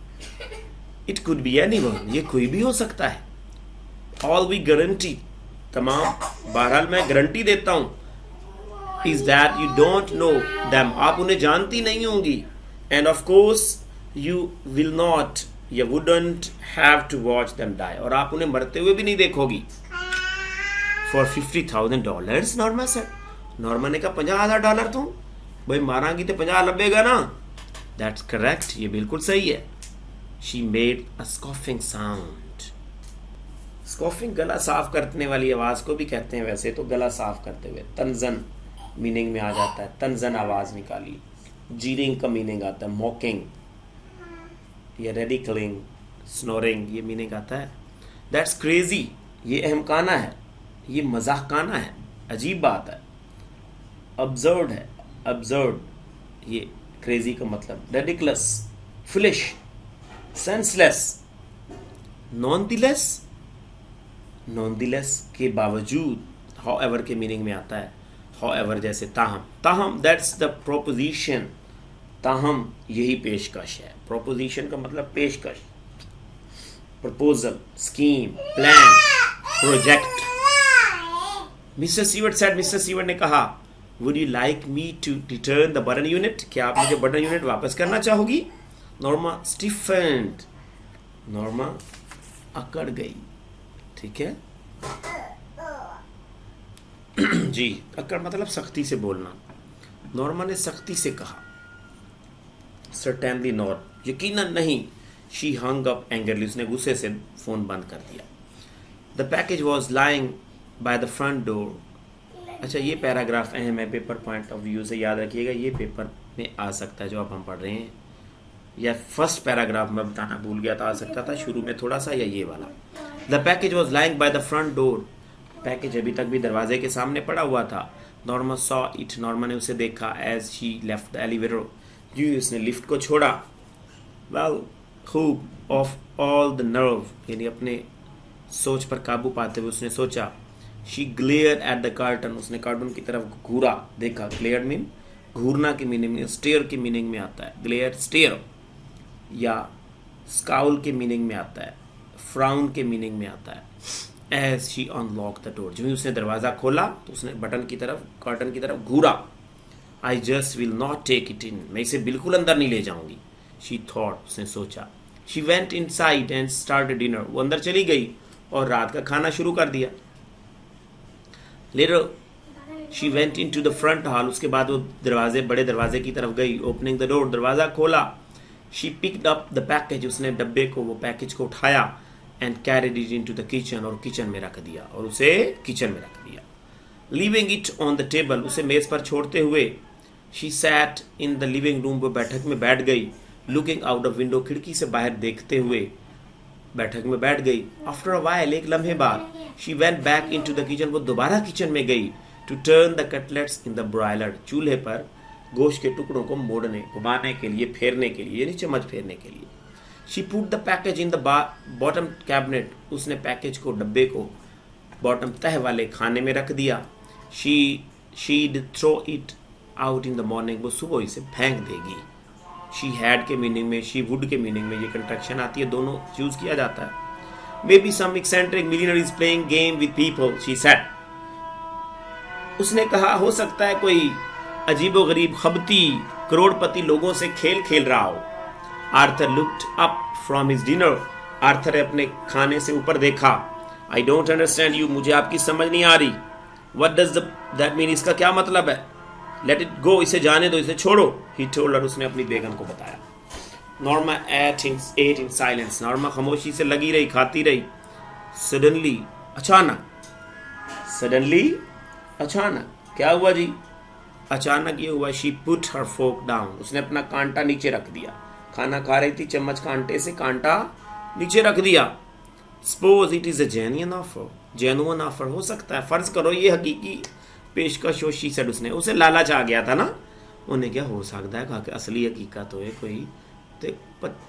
इट कुड बी एनीवन, ये कोई भी हो सकता है। ऑल वी गारंटी, तमाम, बहरहाल मैं गारंटी देता हूं, is that you don't know them, आप उन्हें जानती नहीं होंगी, and of course you will not या wouldn't have to watch them die, और आप उन्हें मरते हुए भी नहीं देखोगी। For $50,000, Norma said. नॉर्मा ने कहा, $50,000 तुम भाई मारांगी तो 50 लबेगा ना। दैट्स करेक्ट, ये बिल्कुल सही है। She made a scoffing sound. Scoffing गला साफ करने वाली आवाज को भी कहते हैं, वैसे तो गला साफ करते हुए, तंजन मीनिंग में आ जाता है, तंजन आवाज निकाली। जीरिंग का मीनिंग आता है मॉकिंग या रेडिकलिंग, स्नोरिंग, ये मीनिंग आता है। दैट्स क्रेजी, ये अहमकाना है, ये मजाकाना है, अजीब बात है। अब्सर्ड है, अब्सर्ड, ये क्रेजी का मतलब। Ridiculous, foolish, senseless. Nonetheless, nonetheless के बावजूद, हाउएवर के मीनिंग में आता है। हाउएवर जैसे ताहम, ताहम, दैट्स द प्रोपोजिशन, ताहम यही पेशकश है। प्रोपोजिशन का मतलब पेशकश, proposal, scheme, plan, project. Mister Seward said, Mister Seward ने कहा, would you like me to return the button unit, क्या आप मुझे बटन यूनिट वापस करना चाहोगी? नॉर्मा स्टिफेंड, नॉर्मा अकड़ गई, ठीक है जी, अकड़ मतलब सख्ती से बोलना। नॉर्मा ने सख्ती से कहा, सर्टेनली नॉट, यकीनन नहीं। शी हंग अप एंग्रली, उसने गुस्से से फोन बंद कर दिया। The package was lying by the front door. अच्छा, ये पैराग्राफ अहम है, पेपर पॉइंट ऑफ व्यू से याद रखिएगा, ये पेपर में आ सकता है जो अब हम पढ़ रहे हैं, या फर्स्ट पैराग्राफ में बताना भूल गया था, आ सकता था शुरू में थोड़ा सा, या ये वाला। The package was lying by the front door, package अभी तक भी दरवाजे के सामने पड़ा हुआ था। नॉर्मा सॉ इट, नॉर्मा ने उसे देखा। As she left the elevator, जी उसने लिफ्ट को छोड़ा। वेल, खूब, ऑफ ऑल द नर्व, यानी अपने सोच पर काबू पाते हुए उसने सोचा। She glare at the carton, उसने कार्टून की तरफ घूरा, देखा। ग्लेयर मीन घूरना की मीनिंग में, स्टेयर की मीनिंग में आता है। ग्लेयर स्टेयर, या स्काउल के मीनिंग में आता है, फ्राउन के मीनिंग में आता है। As she unlock the door, जो ही उसने दरवाजा खोला तो उसने बटन की तरफ, कर्टन की तरफ घूरा। I just will not take it in, मैं इसे बिल्कुल अंदर नहीं ले जाऊंगी। शी थॉट, उसने सोचा। She went inside and started dinner, वो अंदर चली गई और रात का खाना शुरू कर दिया। Later she went into the front hall, उसके बाद वो दरवाजे, बड़े दरवाजे की तरफ गई। ओपनिंग द डोर, दरवाजा खोला। She picked up the package, उसने डब्बे को, वो पैकेज को उठाया। And carried it into the kitchen, और किचन में रख दिया, और उसे किचन में रख दिया। Leaving it on the table, उसे मेज पर छोड़ते हुए। She sat in the living room, वो बैठक में बैठ गई। लुकिंग आउट ऑफ विंडो, खिड़की से बाहर देखते हुए बैठक में बैठ गई। आफ्टर अ वाइल, एक लम्हे बाद, she went back into the kitchen, वो दोबारा किचन में गई। To turn the cutlets in the broiler, चूल्हे पर गोश्त के टुकड़ों को मोड़ने, घुमाने के लिए, फेरने के लिए, यानी चम्मच फेरने के लिए। She put the package in the bottom cabinet, उसने पैकेज को, डब्बे को बॉटम तह वाले खाने में रख दिया। She'd throw it out in the morning, वो सुबह इसे फेंक देगी। शी हैड के मीनिंग में, शी वुड के मीनिंग में ये कंट्रैक्शन आती है, दोनों यूज किया जाता है। Maybe some eccentric millionaire is playing game with people, she said, उसने कहा, हो सकता है कोई अजीबोगरीब खबती करोड़पति लोगों से खेल खेल रहा हो। Arthur looked up from his dinner, Arthur ने अपने खाने से ऊपर देखा। आई डोंट अंडरस्टैंड यू, मुझे आपकी समझ नहीं आ रही।
व्हाट डज दैट मीन, इसका क्या मतलब है? लेट इट गो, इसे जाने दो, इसे छोड़ो। ही टोल्ड हर, उसने अपनी बेगम को बताया। Norma ate in silence, Norma खामोशी से लगी रही, खाती रही। सडनली, अचानक, क्या हुआ जी? अचानक ये हुआ, she put her fork down, उसने अपना कांटा नीचे रख दिया। खाना खा रही थी, चम्मच कांटे से कांटा नीचे रख दिया। Suppose it is a genuine offer, हो सकता है, फर्ज करो ये हकीकी पेशकश हो, शी सेड, उसने, उसे लालच आ गया था ना, उन्हें क्या हो सकता है, कहा कि असली हकीकत हो कोई, तो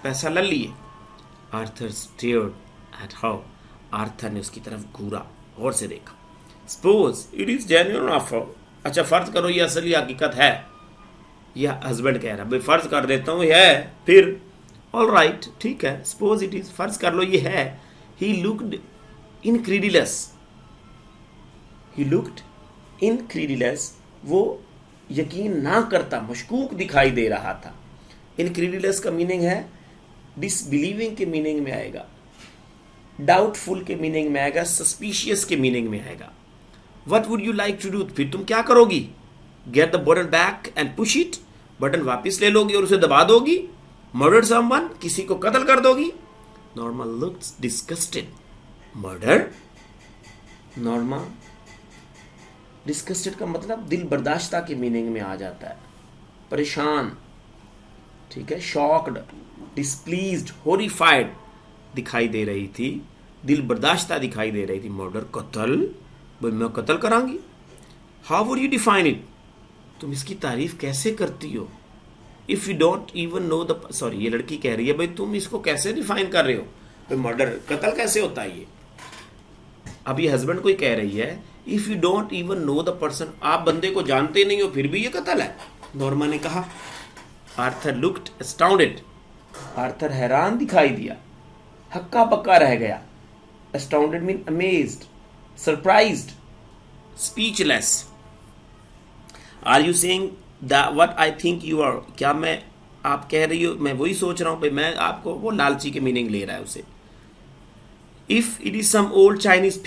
पैसा ले लिए। Arthur stared at her, Arthur ने उसकी तरफ घूरा, गौर से देखा। Suppose it is genuine offer, अच्छा फर्ज करो ये असली हकीकत है। यह हस्बैंड कह रहा, भाई फर्ज कर देता हूँ ये है, फिर ऑल राइट, ठीक है, सपोज इट इज, फर्ज कर लो ये है। ही लुक्ड इनक्रेडिलस, वो यकीन ना करता, मशकूक दिखाई दे रहा था। इनक्रेडिलस का मीनिंग है डिसबिलीविंग के मीनिंग में आएगा, डाउटफुल के मीनिंग में आएगा, सस्पिशियस के मीनिंग में आएगा। What would you like to do? फिर तुम क्या करोगी? Get the button back and push it? Button वापस ले लोगी और उसे दबा दोगी? Murder someone? किसी को कत्ल कर दोगी? Norma looks disgusted. Murder? Norma disgusted का मतलब दिल बर्दाश्ता के मीनिंग में आ जाता है, परेशान, ठीक है, shocked, displeased, horrified दिखाई दे रही थी, दिल बर्दाश्ता दिखाई दे रही थी। मर्डर, कत्ल, भाई मैं कत्ल करांगी। How would you define it, तुम इसकी तारीफ कैसे करती हो? If you don't even know the, sorry ये लड़की कह रही है, भाई तुम इसको कैसे डिफाइन कर रहे हो, भाई मर्डर, कत्ल कैसे होता है ये? अब ये हस्बैंड को ही कह रही है, if you don't even know the person, आप बंदे को जानते नहीं हो फिर भी ये कत्ल है। नॉर्मा ने कहा। आर्थर लुक्ड एस्टाउंडेड, आर्थर हैरान दिखाई दिया, हक्का बक्का रह गया। Astounded mean amazed, surprised, speechless. Are you saying that what I think you are, क्या मैं, आप कह रही हो मैं वही सोच रहा हूं, भाई मैं आपको, वो लालची के मीनिंग ले रहा है उसे। If it is some old Chinese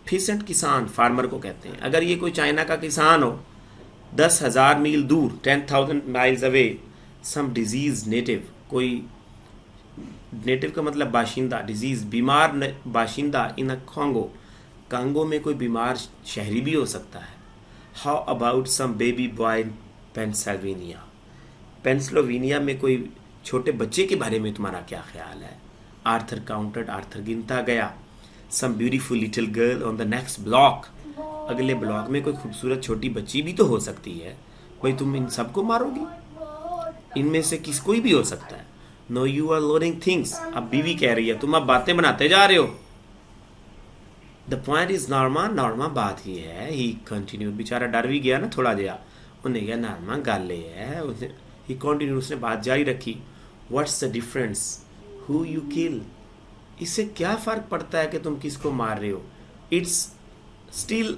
peasant किसान, फार्मर को कहते हैं, अगर ये कोई चाइना का किसान हो 10,000 मील दूर, 10,000 miles away, some disease native, कोई नेटिव का मतलब बाशिंदा, डिजीज बीमार बाशिंदा, इन अ कांगो में कोई बीमार शहरी भी हो सकता है। How about some baby boy in Pennsylvania में कोई छोटे बच्चे के बारे में तुम्हारा क्या ख्याल है? आर्थर काउंटेड, आर्थर गिनता गया। Some beautiful little girl on the next block, अगले ब्लॉक में कोई खूबसूरत छोटी बच्ची भी तो हो सकती है, भाई तुम इन सबको मारोगी? इनमें से किस कोई भी हो सकता है। No you are loading things, अब बीवी कह रही है तुम अब बातें बनाते जा रहे हो। द पॉइंट इज नॉर्मा बात ही है, ही कंटिन्यू, बेचारा डर भी गया ना थोड़ा जया, उन्हें कहा नॉर्मा गल है, ही कंटिन्यू, उसने बात जारी रखी। What's the difference who you kill, इससे क्या फर्क पड़ता है कि तुम किसको मार रहे हो? इट्स स्टिल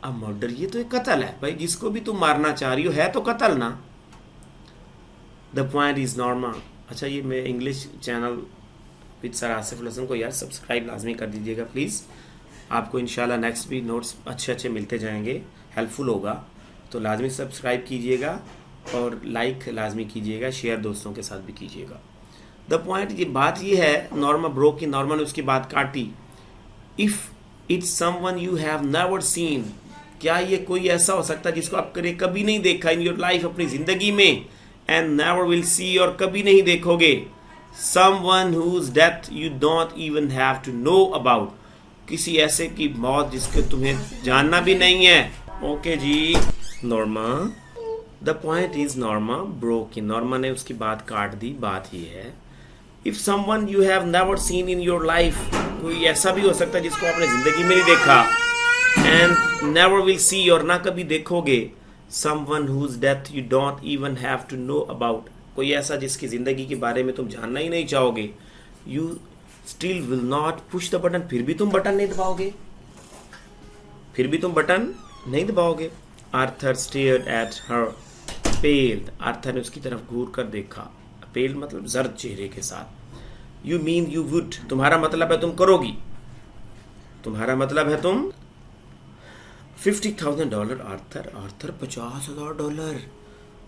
अ मर्डर, ये तो एक कत्ल है भाई, जिसको भी तुम मारना चाह रही हो है तो कत्ल ना। द पॉइंट इज नॉर्मा, अच्छा ये मैं English channel with sir Asif Hasan को यार सब्सक्राइब लाजमी कर दीजिएगा प्लीज़, आपको इंशाल्लाह नेक्स्ट भी नोट्स अच्छे मिलते जाएंगे, हेल्पफुल होगा, तो लाजमी सब्सक्राइब कीजिएगा और लाइक लाजमी कीजिएगा, शेयर दोस्तों के साथ भी कीजिएगा। द पॉइंट, ये बात ये है, नॉर्मा ब्रोक की, नॉर्मा ने उसकी बात काटी। If it's someone you have never scene, क्या ये कोई ऐसा हो सकता है जिसको आप कभी नहीं देखा इन योर लाइफ, अपनी ज़िंदगी में, एंड नेवर विल सी, और कभी नहीं देखोगे। Someone whose death you don't even have to know about, किसी ऐसे की मौत जिसके तुम्हें जानना भी नहीं है। ओके जी Norma, the point is Norma broke, Norma ने उसकी बात काट दी, बात ही है। If someone you have never seen in your life, कोई ऐसा भी हो सकता है जिसको आपने जिंदगी में नहीं देखा, एंड नेवर विल सी, और ना कभी देखोगे। Someone whose death you don't even have to know about, कोई ऐसा जिसकी जिंदगी के बारे में तुम जानना ही नहीं चाहोगे। You still will not push the button, फिर भी तुम बटन नहीं दबाओगे, फिर भी तुम बटन नहीं दबाओगे। Arthur stared at her paled, Arthur ने उसकी तरफ घूर कर देखा, पेल मतलब जर्द चेहरे के साथ। यू मीन यू वुड, तुम्हारा मतलब है तुम करोगी, तुम्हारा मतलब है तुम। $50,000 आर्थर 50,000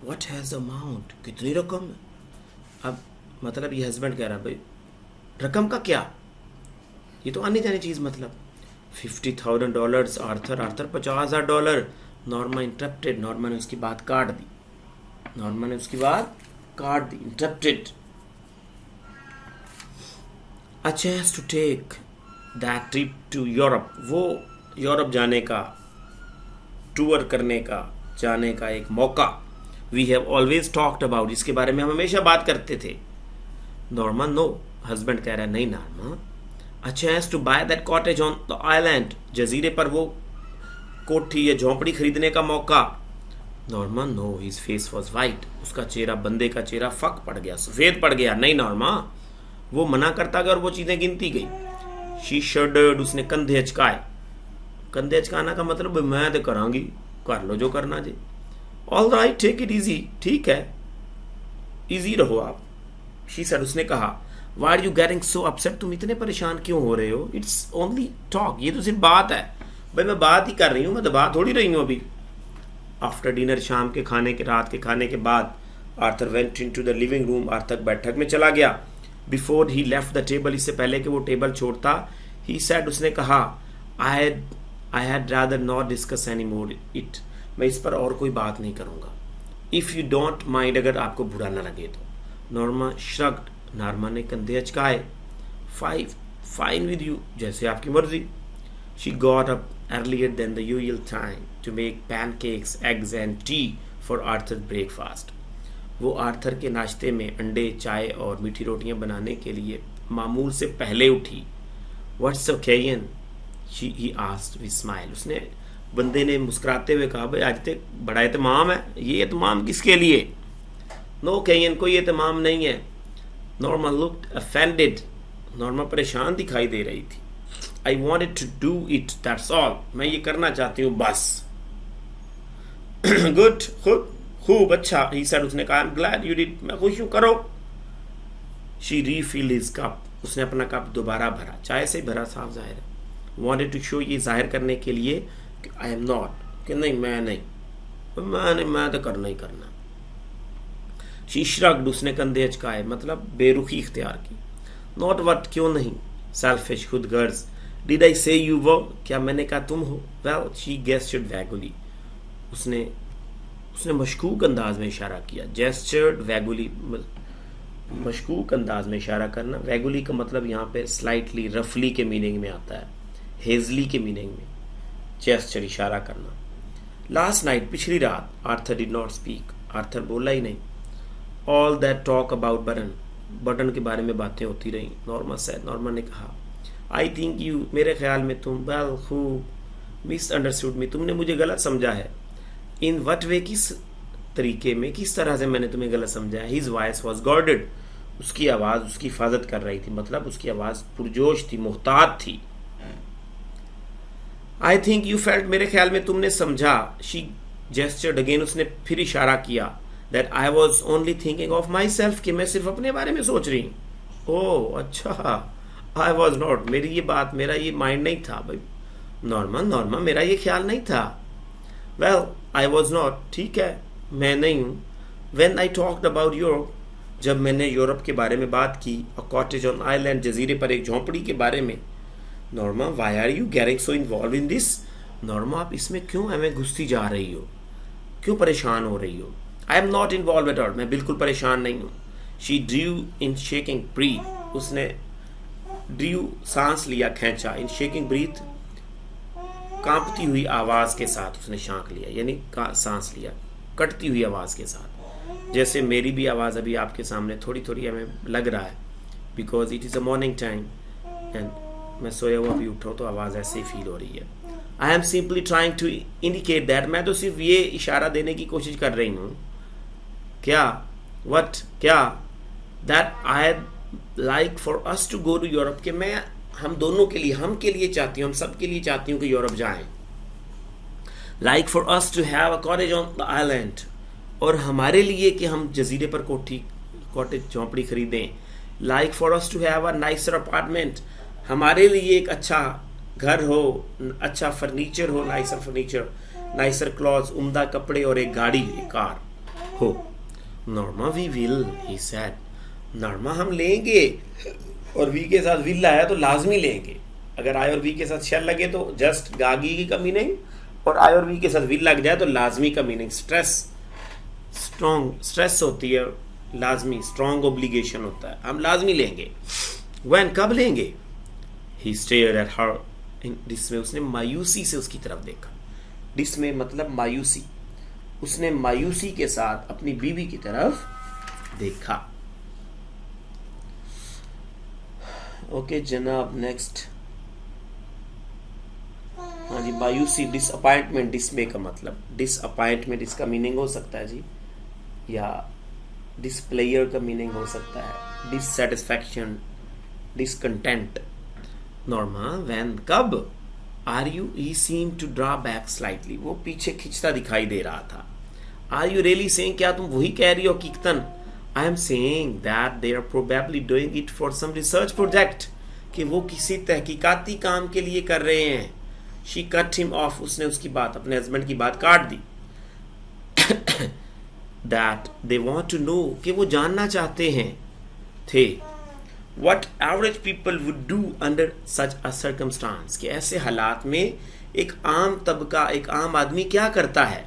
व्हाट हैज अमाउंट, कितनी रकम है। अब मतलब ये हस्बैंड कह रहा भाई रकम का क्या, ये तो आने जाने चीज, मतलब $50,000 आर्थर $50,000। नॉर्मा इंटरप्टेड, नॉर्मा ने उसकी बात काट दी, interrupted. A chance to take that trip to Europe, वो यूरोप जाने का, टूर करने का, जाने का एक मौका। We have always talked about, इसके बारे में हम हमेशा बात करते थे। नॉर्मा नो, हस्बैंड कह रहा है नहीं Norma. A chance to buy that cottage on the island, जजीरे पर वो कोठी या झोंपड़ी खरीदने का मौका। Norma no, his face was white, उसका चेहरा, बंदे का चेहरा फक पड़ गया, सफेद पड़ गया। नहीं नॉर्मा, वो मना करता गया और वो चीजें गिनती गई। शी शडर्ड, उसने कंधे अचकाए। कंधे अचकाना का मतलब मैं तो करांगी, कर लो जो करना जी। All right, take it easy, ठीक है, इजी रहो आप। शी सेड, उसने कहा, why are you getting so upset, तुम इतने परेशान क्यों हो रहे हो। इट्स ओनली टॉक, ये तो सिर्फ बात है। भाई मैं बात ही कर रही हूँ, मैं दबा थोड़ी रही हूँ अभी। आफ्टर डिनर, शाम के खाने के, रात के खाने के बाद, Arthur went into the living room, Arthur बैठक में चला गया। Before he left the table, इससे पहले कि वो टेबल छोड़ता, ही सेड, उसने कहा, I had rather not discuss any more it, मैं इस पर और कोई बात नहीं करूंगा। इफ यू डोंट माइंड, अगर आपको बुरा ना लगे तो। नॉर्मा श्रग्ड, नॉर्मा ने कंधे अचकाए। फाइन विद यू, जैसे आपकी मर्जी। She got up earlier than the usual time to make pancakes, eggs and tea for Arthur's breakfast. वो आर्थर के नाश्ते में अंडे, चाय और मीठी रोटियां बनाने के लिए मामूल से पहले उठी। What's occasion? He asked with smile. उसने, बंदे ने मुस्कुराते हुए कहा, भाई आज तक बड़ा एहतमाम है। ये एहतमाम किसके लिए? No occasion, कोई एहतमाम नहीं है। Norma looked offended. नॉर्मा परेशान दिखाई दे रही थी। I wanted to do it, that's all. मैं ये करना चाहती हूँ बस। Good, खूब अच्छा, he said, उसने कहा, I'm glad you did, मैं खुश हूँ, करो। She refilled his cup, उसने अपना कप दोबारा भरा, चाय से भरा, साफ जाहिर है। Wanted to show, ये जाहिर करने के लिए कि I am not, कि नहीं मैं तो करना ही करना। She shrugged, उसने कंधे अचकाए, मतलब बेरुखी इख्तियार की। Not what, क्यों नहीं, selfish, Khudgarz. Did I say you were, क्या मैंने कहा तुम हो। Well, she gestured vaguely, उसने मशकूक अंदाज में इशारा किया। Gestured vaguely, मशकूक अंदाज में इशारा करना। Vaguely का मतलब यहाँ पे slightly, roughly के मीनिंग में आता है, hazily के मीनिंग में। Gesture, इशारा करना। Last night, पिछली रात, Arthur did not speak, Arthur बोला ही नहीं। All that talk about button के बारे में बातें होती रही। नॉर्मा said, नॉर्मा ने कहा, आई थिंक यू, मेरे ख्याल में तुम, वेल खूब, मिस अंडरस्टूड मी, तुमने मुझे गलत समझा है। इन वट वे, किस तरीके में, किस तरह से मैंने तुम्हें गलत समझा है। हिज वॉइस वॉज गॉर्डेड, उसकी आवाज़ उसकी हिफाजत कर रही थी, मतलब उसकी आवाज़ पुरजोश थी, मुहतात थी। आई थिंक यू फेल्ट, मेरे ख्याल में तुमने समझा। शी जेस्चर्ड अगेन, उसने फिर इशारा किया, that I was only thinking of my self, कि मैं सिर्फ अपने बारे में सोच रही हूँ। ओह अच्छा, आई वॉज नॉट, मेरा ये माइंड नहीं था। भाई नॉर्मा, मेरा ये ख्याल नहीं था। वेल, आई वॉज नॉट, ठीक है, मैं नहीं हूँ। When I talked about Europe, जब मैंने यूरोप के बारे में बात की, अ कॉटेज ऑन आइलैंड, जजीरे पर एक झोंपड़ी के बारे में। Norma, why are you getting so involve in this, Norma आप इसमें क्यों हमें घुसती जा रही हो, क्यों परेशान हो रही हो। I am not involve at all, मैं बिल्कुल परेशान नहीं हूँ। She drew in shaking breath, उसने ड्रू सांस लिया, खींचा। इन शेकिंग ब्रीथ, कांपती हुई आवाज के साथ उसने शांक लिया, यानी सांस लिया कटती हुई आवाज के साथ। जैसे मेरी भी आवाज अभी आपके सामने थोड़ी थोड़ी हमें लग रहा है, because it is a morning time and मैं सोया हुआ भी उठा तो आवाज ऐसे ही फील हो रही है। I am simply trying to indicate that, मैं तो सिर्फ ये इशारा देने की कोशिश कर रही हूँ। क्या, वट, क्या, that I like for us to go to Europe, कि मैं हम दोनों के लिए, हम के लिए चाहती हूँ, हम सब के लिए चाहती हूँ कि यूरोप जाएं। Like for us to have a cottage on the island, और हमारे लिए कि हम जजीरे पर कॉटेज झोंपड़ी खरीदें। Like for us to have a nicer apartment, हमारे लिए एक अच्छा घर हो, अच्छा फर्नीचर हो, नाइसर फर्नीचर, नाइसर क्लॉथ्स, उम्दा कपड़े और एक गाड़ी, एक कार हो। Norma we will, he said. Norma हम लेंगे, और वी के साथ विल आया तो लाजमी लेंगे। अगर आई और वी के साथ शेल लगे तो जस्ट गागी की कमी नहीं, और आई और वी के साथ विल लग जाए तो लाजमी का मीनिंग स्ट्रेस, स्ट्रॉन्ग स्ट्रेस होती है, लाजमी स्ट्रॉन्ग ओब्लिगेशन होता है, हम लाजमी लेंगे। व्हेन, कब लेंगे? ही स्टेयर्ड एट हर इन डिसमे, उसने मायूसी से उसकी तरफ देखा। डिसमे मतलब मायूसी, उसने मायूसी के साथ अपनी बीवी की तरफ देखा। ओके जनाब, नेक्स्ट। हाँ जी, मायूसी, डिसअपॉइंटमेंट, डिसमे का मतलब डिसअपॉइंटमेंट, इसका मीनिंग हो सकता है जी, या डिसप्लेयर का मीनिंग हो सकता है, डिससेटिस्फैक्शन, डिसकंटेंट। नॉर्मा, व्हेन, कब? Are you, he seem to draw back slightly, वो पीछे खिंचता दिखाई दे रहा था। आर यू रियली सेइंग, क्या तुम वही कह रही हो हकीकतन? I am saying that they are probably doing it for some research project, कि वो किसी तहकीकाती काम के लिए कर रहे हैं। शी कट हिम ऑफ, उसने उसकी बात, अपने हस्बैंड की बात काट दी। That they want to know, कि वो जानना चाहते हैं थे, what average people would do under such a circumstance, कि ऐसे हालात में एक आम तबका, एक आम आदमी क्या करता है।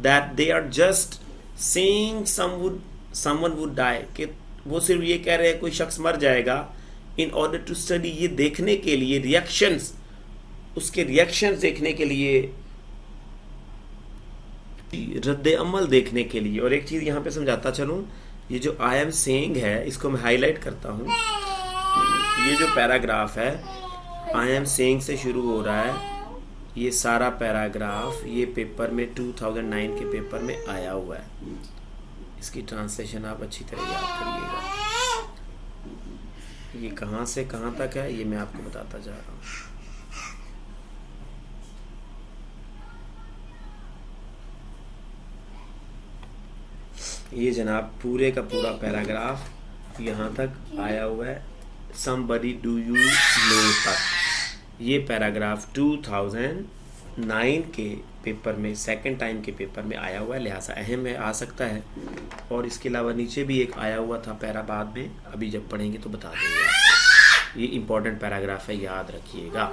that they are just saying someone would die, कि वो सिर्फ ये कह रहे हैं कोई शख्स मर जाएगा, in order to study, ये देखने के लिए, रिएक्शंस, उसके रिएक्शंस देखने के लिए, रद्द अमल देखने के लिए। और एक चीज यहाँ पे समझाता चलूं, ये जो आई एम सेइंग है, इसको मैं हाईलाइट करता हूँ। ये जो पैराग्राफ है आई एम सेइंग से शुरू हो रहा है, ये सारा पैराग्राफ ये पेपर में 2009 के पेपर में आया हुआ है। इसकी ट्रांसलेशन आप अच्छी तरह याद करिएगा। ये कहाँ से कहाँ तक है ये मैं आपको बताता जा रहा हूँ। ये जनाब पूरे का पूरा पैराग्राफ यहाँ तक आया हुआ है, somebody do you know तक। ये पैराग्राफ 2009 के पेपर में, सेकंड टाइम के पेपर में आया हुआ है, लिहाजा अहम है, आ सकता है। और इसके अलावा नीचे भी एक आया हुआ था पैरा, बाद में अभी जब पढ़ेंगे तो बता देंगे। ये इंपॉर्टेंट पैराग्राफ है, याद रखिएगा।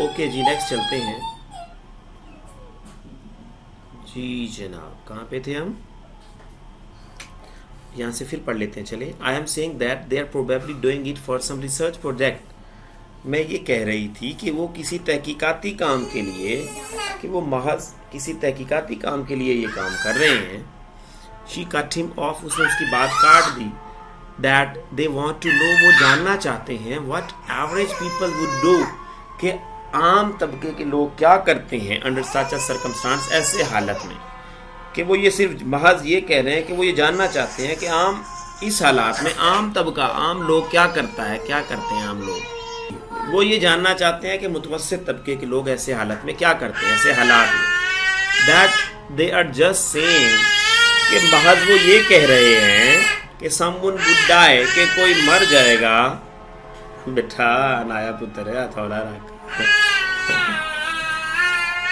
ओके जी, नेक्स्ट चलते हैं जी जनाब। कहाँ पे थे हम? यहाँ से फिर पढ़ लेते हैं, चले। I am saying that they are probably doing it for some research project. मैं ये कह रही थी कि वो किसी तहकीकाती काम के लिए, कि वो महज किसी तहकीकाती काम के लिए ये काम कर रहे हैं। शी कट हिम ऑफ, उसने उसकी बात काट दी। That they want to know, वो जानना चाहते हैं। What average people would do, कि आम तबके के लोग क्या करते हैं अंडर सच अ सर्कमस्टांस, ऐसे हालत में। कि वो ये सिर्फ महज ये कह रहे हैं कि वो ये जानना चाहते हैं कि आम इस हालात में आम तबका, आम लोग क्या करता है, क्या करते हैं आम लोग। वो ये जानना चाहते हैं कि मुतवस्सित तबके के लोग ऐसे हालत में क्या करते हैं, ऐसे हालात में। That they are just saying, कि महज वो ये कह रहे हैं कि समवन वुड डाई, कि कोई मर जाएगा। बेटा नाया पुत्र है, हथौड़ा रख।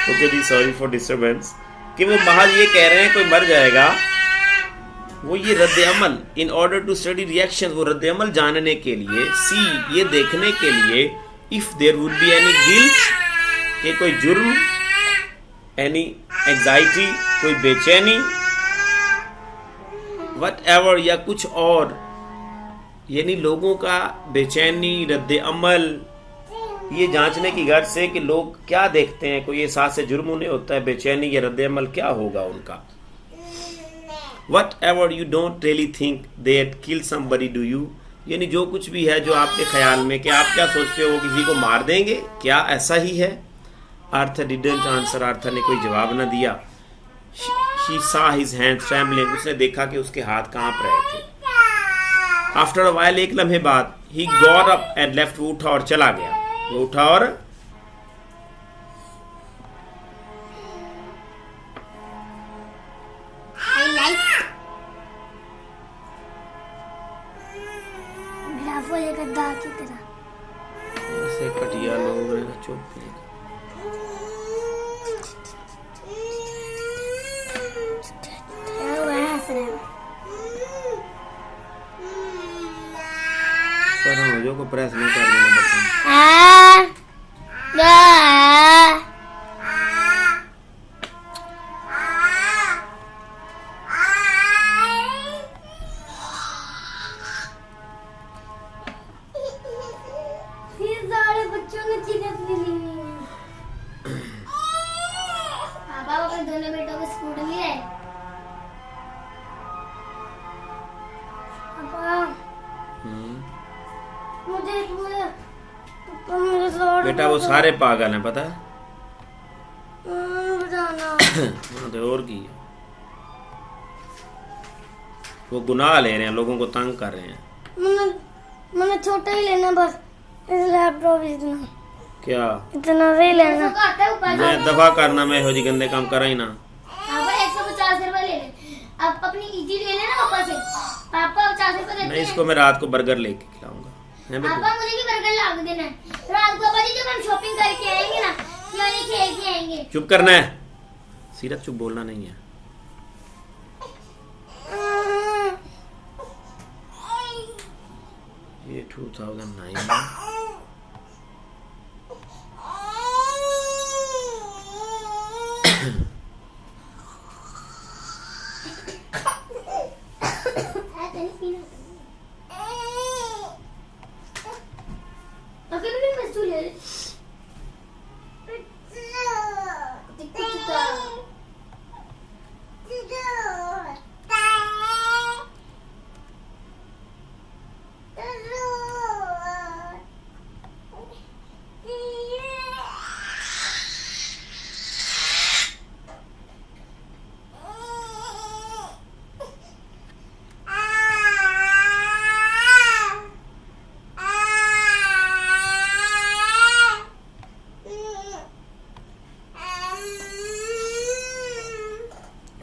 ओके जी, सॉरी फॉर डिस्टर्बेंस। कि वो महज ये कह रहे हैं कोई मर जाएगा। वो ये रद्द अमल, in order to study reaction, वो रद्द अमल जानने के लिए, सी ये देखने के लिए, if there would be any guilt, कि कोई जुर्म, एनी एंजाइटी, कोई बेचैनी, वट एवर, या कुछ और, यानी लोगों का बेचैनी, रद्द अमल, ये जांचने की गर्ज से कि लोग क्या देखते हैं, कोई एहसास से जुर्म उन्हें होता है, बेचैनी या रद्द अमल क्या होगा उनका। What ever you don't really think that kill somebody do you, यानी जो कुछ भी है जो आपके ख्याल में, कि आप क्या सोचते हो वो किसी को मार देंगे, क्या ऐसा ही है? आर्थर डिडंट आंसर, आर्थर ने कोई जवाब न दिया। She saw his hands trembling, उसने देखा कि उसके हाथ कांप रहे थे। आफ्टर अ व्हाइल, एक लम्हे बाद, he got up and left, वो उठा और चला गया। वो उठा और ऐसे कटिया लोग बच्चों के लिए। पर जो को प्रेस नहीं कर देना बच्चा।
सारे बच्चों ने चीजें ले ली हैं। पापा अपने दोनों बेटों को स्कूटर ले आए। पापा मुझे पापा मेरे साथ
बेटा वो सारे पागल हैं पता है।
बताना
तो और की है। वो गुनाह ले रहे हैं, लोगों को तंग कर रहे हैं।
मैंने छोटा ही लेना बस, इस लैपटॉप इतना
क्या
इतना ही लेना।
मैं दफा करना, मैं हो जी गंदे काम करा ही ना।
पापा 150 रुपए ले ले, आप अपनी इजी ले लेना पापा से। पापा 50 रुपए देते
मैं
हैं।
इसको मैं रात को बर्गर लेके खिलाऊंगा। हैं बेटा?
पापा मुझे भी बर्गर ला के देना है रात को। पापा जी जब हम शॉपिंग करके आएंगे ना, खिलौने खेल के आएंगे।
चुप करना है सीरत, चुप बोलना नहीं है। ये 2009 है।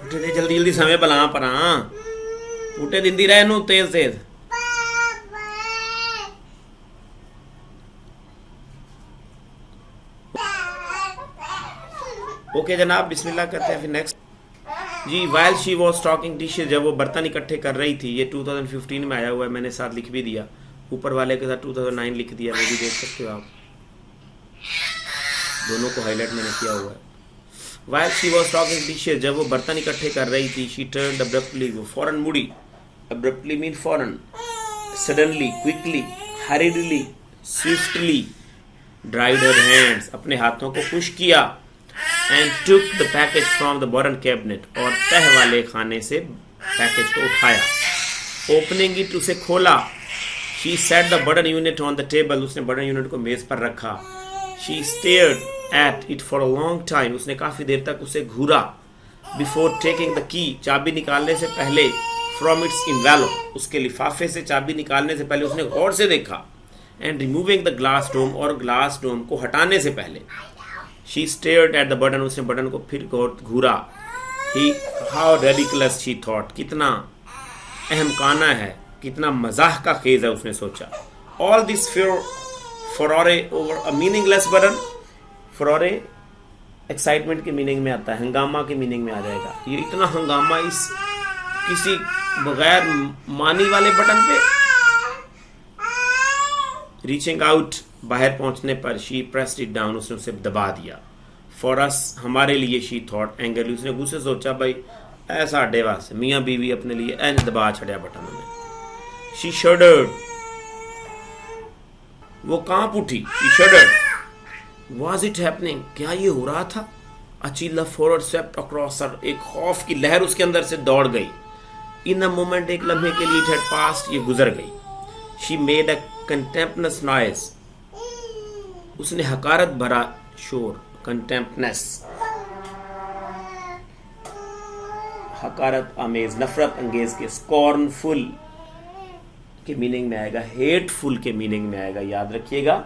उठे जल्दी जल्दी समय बला पर उठे दिंदी रहे नु तेज तेज। ओके जनाब, बिस्मिल्लाह करते हैं फिर नेक्स्ट जी। While she was stocking dishes, जब वो बर्तन इकट्ठे कर रही थी। ये 2015 में आया हुआ है, मैंने साथ लिख भी दिया, ऊपर वाले के साथ 2009 लिख दिया, वो भी देख सकते हो आप, दोनों को हाईलाइट मैंने किया हुआ है। While she was stocking dishes, जब वो बर्तन इकट्ठे कर रही थी। शी टर्न्ड अब्रप्टली, वो फौरन मुड़ी। अब्रप्टली मीन फौरन, suddenly, quickly, हरीडली, swiftly. Dried her hands, अपने हाथों को खुश किया। And took the package from the bottom cabinet, और तह वाले खाने से पैकेज को उठाया। ओपनिंग इट, उसे खोला। She said the button unit on the table, उसने बटन यूनिट को मेज पर रखा। She stared at it for a long time, उसने काफी देर तक उसे घूरा। बिफोर टेकिंग द की, चाबी निकालने से पहले। फ्रॉम इट्स इनवेलप, उसके लिफाफे से चाबी निकालने से पहले उसने गौर से देखा। And removing the glass dome, और ग्लास डोम को हटाने से पहले। She stared at the button, उसने बटन को फिर घूरा। ही हाउ रेडिकुलस शी थॉट, कितना अहमकाना है, कितना मजाक का खेज है, उसने सोचा। All this furore over a meaningless button. Furore excitement के मीनिंग में आता है, हंगामा के मीनिंग में आ जाएगा। ये इतना हंगामा इस किसी बगैर मानी वाले बटन पे। रीचिंग आउट, बाहर पहुंचने पर। शी प्रेस्ड इट डाउन, उसने उसे दबा दिया। फॉर अस, हमारे लिए। शी थॉट एंग्रली, उसने गुस्से सोचा भाई ऐसा अड्डे वास्ते मियाँ बीवी अपने लिए एंड दबा छड़िया बटन में। शी शडर्ड, वो कांप उठी। She shuddered. Was it happening, क्या ये हो रहा था? A chill forward swept across her, एक खौफ की लहर उसके अंदर से दौड़ गई। इन अ मोमेंट, एक लम्हे के लिए, इट हैड पास्ड, ये गुजर गई। शी मेड अ कंटेम्पनस नॉइज, उसने हकारत भरा शोर। कंटेम्पनस, हकारत आमेज, नफरत अंगेज के। स्कॉर्नफुल के मीनिंग में आएगा, हेटफुल के मीनिंग में आएगा, याद रखिएगा।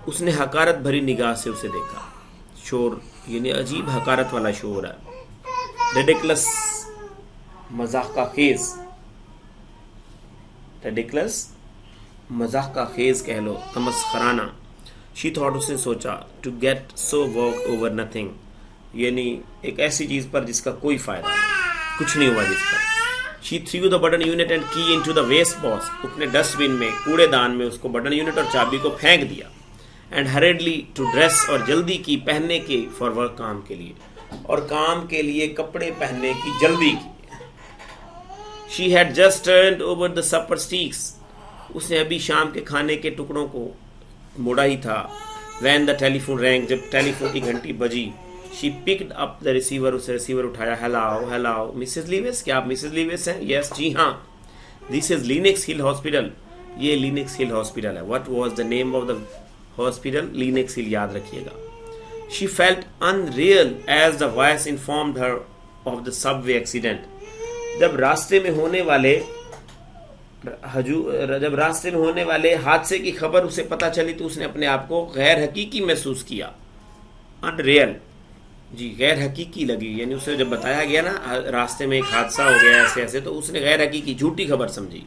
उसने हकारत भरी निगाह से उसे देखा। शोर यानी अजीब हकारत वाला शोर है। रेडिकुलस, मजाक का खेज। रेडिकुलस, मजाक का खेज कह लो, तमस्खराना। शी थॉट, उसने सोचा, to get so work over nothing, यानी एक ऐसी चीज पर जिसका कोई फायदा नहीं, कुछ नहीं हुआ जिस पर। She threw the button unit and की इनटू द वेस्ट बॉक्स, उसने डस्टबिन में, कूड़ेदान में उसको बटन यूनिट और चाबी को फेंक दिया। एंड हरेडली टू ड्रेस, और जल्दी की पहनने के, फॉर वर्क, काम के लिए, और काम के लिए कपड़े पहनने की जल्दी की। She had just turned over the supper sticks, उसने अभी शाम के खाने के टुकड़ों को मोड़ा ही था। वैन द टेलीफोन रैंग, जब टेलीफोन की घंटी बजी, she picked up the receiver, उसे रिसीवर उठाया। हेलो हेलो मिसेस लीविस, क्या आप मिसेस लीविस हैं? यस, जी हाँ। This is Lenox Hill hospital, ये लिनक्स हिल हॉस्पिटल है। What was the name of the hospital? Lenox Hill, याद रखिएगा। She felt unreal as the voice informed her of the subway accident, जब रास्ते में होने वाले हादसे की खबर उसे पता चली तो उसने अपने आप को गैर हकीकी महसूस किया। अनरियल जी, गैर हकीकी लगी, यानी उसे जब बताया गया ना रास्ते में एक हादसा हो गया ऐसे ऐसे, तो उसने गैर हकीकी, झूठी खबर समझी।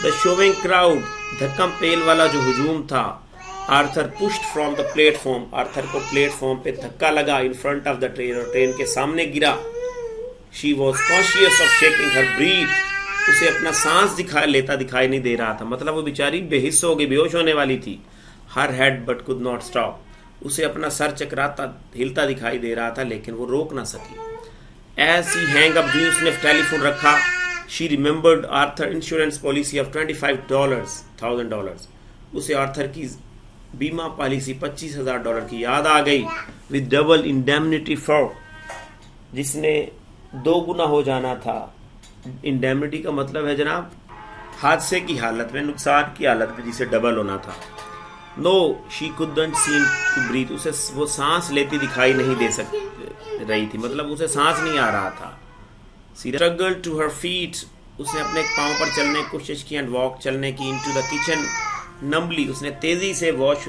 द शोविंग क्राउड, धक्कम पेल वाला जो हुजूम था। Arthur pushed from the platform, Arthur को प्लेटफॉर्म पे धक्का लगा। In front of the train, और ट्रेन के सामने गिरा। She was conscious of shaking her breath, उसे अपना सांस लेता दिखाई नहीं दे रहा था, मतलब वो बेचारी बेहिस हो गई, बेहोश होने वाली थी। हर head but could not stop, उसे अपना सर चकराता हिलता दिखाई दे रहा था, लेकिन वो रोक ना सकी। एज सी हैंग अप, जो उसने टेलीफोन रखा, she remembered Arthur insurance policy of $25,000, उसे आर्थर की बीमा पॉलिसी $25,000 की याद आ गई। विद डबल इंडेमनिटी फॉर, जिसने 2 गुना हो जाना था। इंडेमनिटी का मतलब है जनाब हादसे की हालत में, नुकसान की हालत में जिसे डबल होना था। No she couldn't seem to breathe, उसे वो सांस लेती दिखाई नहीं दे रही थी, मतलब उसे सांस नहीं आ रहा था। She struggle to her feet, उसने अपने पांव पर चलने की कोशिश की। एंड वॉक, चलने की। इनटू द किचन नम्बली, उसने तेजी से वॉश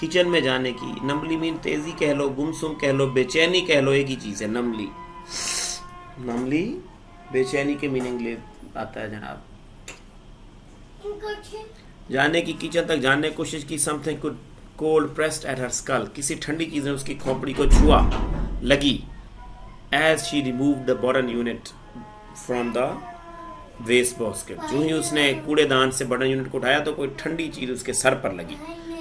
किचन में जाने की। नम्बली मीन तेजी कह लो, गुमसुम कह लो, बेचैनी कह लो, एक ही चीज है नम्बली। नम्बली बेचैनी के मीनिंग ले आता है जनाब। जाने की, किचन तक जाने की कोशिश की। Something could cold pressed at her skull, किसी ठंडी चीज ने उसकी खोपड़ी को छुआ लगी। As she removed the button unit from the waste basket, जो ही उसने कूड़ेदान से बटन यूनिट को उठाया तो कोई ठंडी चीज उसके सर पर लगी।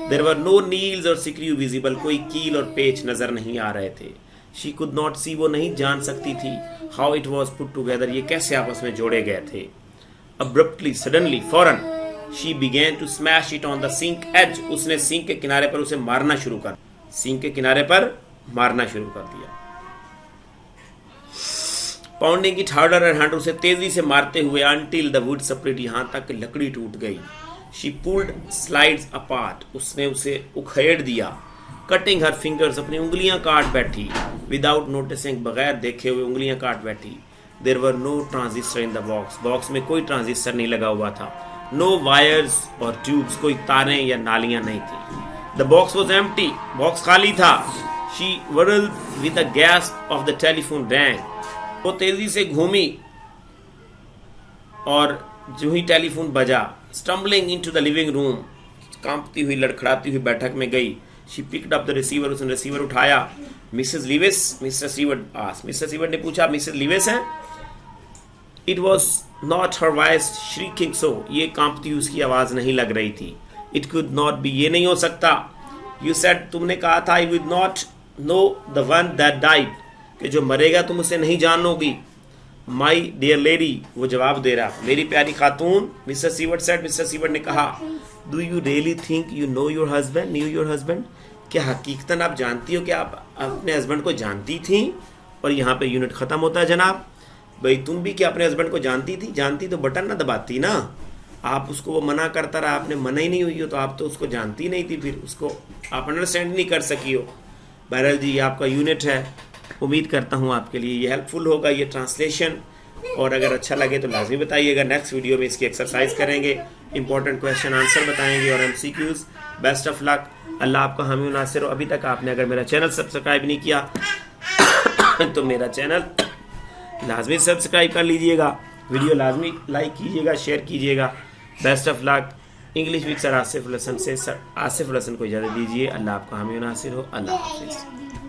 देयर वर नो नील्स और सिक्रीव विजिबल, कोई कील और पेच नजर नहीं आ रहे थे। शी कुड नॉट सी, वो नहीं जान सकती थी। How it was put together, ये कैसे आपस में जोड़े गए थे। अब्रप्टली, सडनली, फौरन, she began to smash it on the sink edge, उसने सिंक के किनारे पर उसे मारना शुरू कर, सिंक के किनारे पर मारना शुरू कर दिया। Pounding it harder and harder, उसे तेजी से मारते हुए। अनटिल द वुड स्प्लिट, यहां तक कि लकड़ी टूट गई। शी पुल्ड स्लाइड्स अपार्ट, उसने उसे उखेड़ दिया। कटिंग हर फिंगर्स, अपनी उंगलियां काट बैठी। विदाउट नोटिसिंग, बगैर देखे हुए उंगलियां काट बैठी। There were no transistor in the box, box में कोई ट्रांजिस्टर नहीं लगा हुआ था। नो वायर्स और ट्यूब्स, कोई तारें या नालियां नहीं थी। The box was empty, box खाली था। She whirled with the gas of the telephone rang, वो तेजी से घूमी और जो ही टेलीफोन बजा। Stumbling into the living room, कांपती हुई लड़खड़ाती हुई बैठक में गई। She picked up the receiver, उसने रिसीवर उठाया। Mrs Lewis, mister Seward asked, mister Seward ने पूछा, मिसेस लिविस हैं? It was not her voice shrieking so, ये कांपती हुई उसकी आवाज नहीं लग रही थी। इट कुड नॉट बी, ये नहीं हो सकता। यू सेड, तुमने कहा था, I would not know the one that died, कि जो मरेगा तुम उसे नहीं जानोगी। माई डियर लेडी, वो जवाब दे रहा, मेरी प्यारी खातून। Mister Seward said, Mister Seward ने कहा, do you really think you know your husband, क्या हकीकतन आप जानती हो कि आप अपने हस्बैंड को जानती थी? और यहाँ पे यूनिट खत्म होता है जनाब। भाई तुम भी क्या अपने हस्बैंड को जानती थी? जानती तो बटन ना दबाती ना, आप उसको वो मना करता रहा, आपने मना ही नहीं हुई हो, तो आप तो उसको जानती नहीं थी, फिर उसको आप अंडरस्टैंड नहीं कर सकी हो। बहरहाल जी, ये आपका यूनिट है, उम्मीद करता हूँ आपके लिए ये हेल्पफुल होगा ये ट्रांसलेशन, और अगर अच्छा लगे तो लाजमी बताइएगा। नेक्स्ट वीडियो में इसकी एक्सरसाइज करेंगे, इंपॉर्टेंट क्वेश्चन आंसर बताएंगे और MCQs। बेस्ट ऑफ लक, अल्लाह आपका हामी नासिर हो। अभी तक आपने अगर मेरा चैनल सब्सक्राइब नहीं किया तो मेरा चैनल लाजमी सब्सक्राइब कर लीजिएगा, वीडियो लाजमी लाइक कीजिएगा, शेयर कीजिएगा। Best of luck, English with sir Asif Hasan से सर आसिफ हसन को इजाज़त दीजिए। अल्लाह आपका हामी नासिर हो। अल्लाह हाफिज़।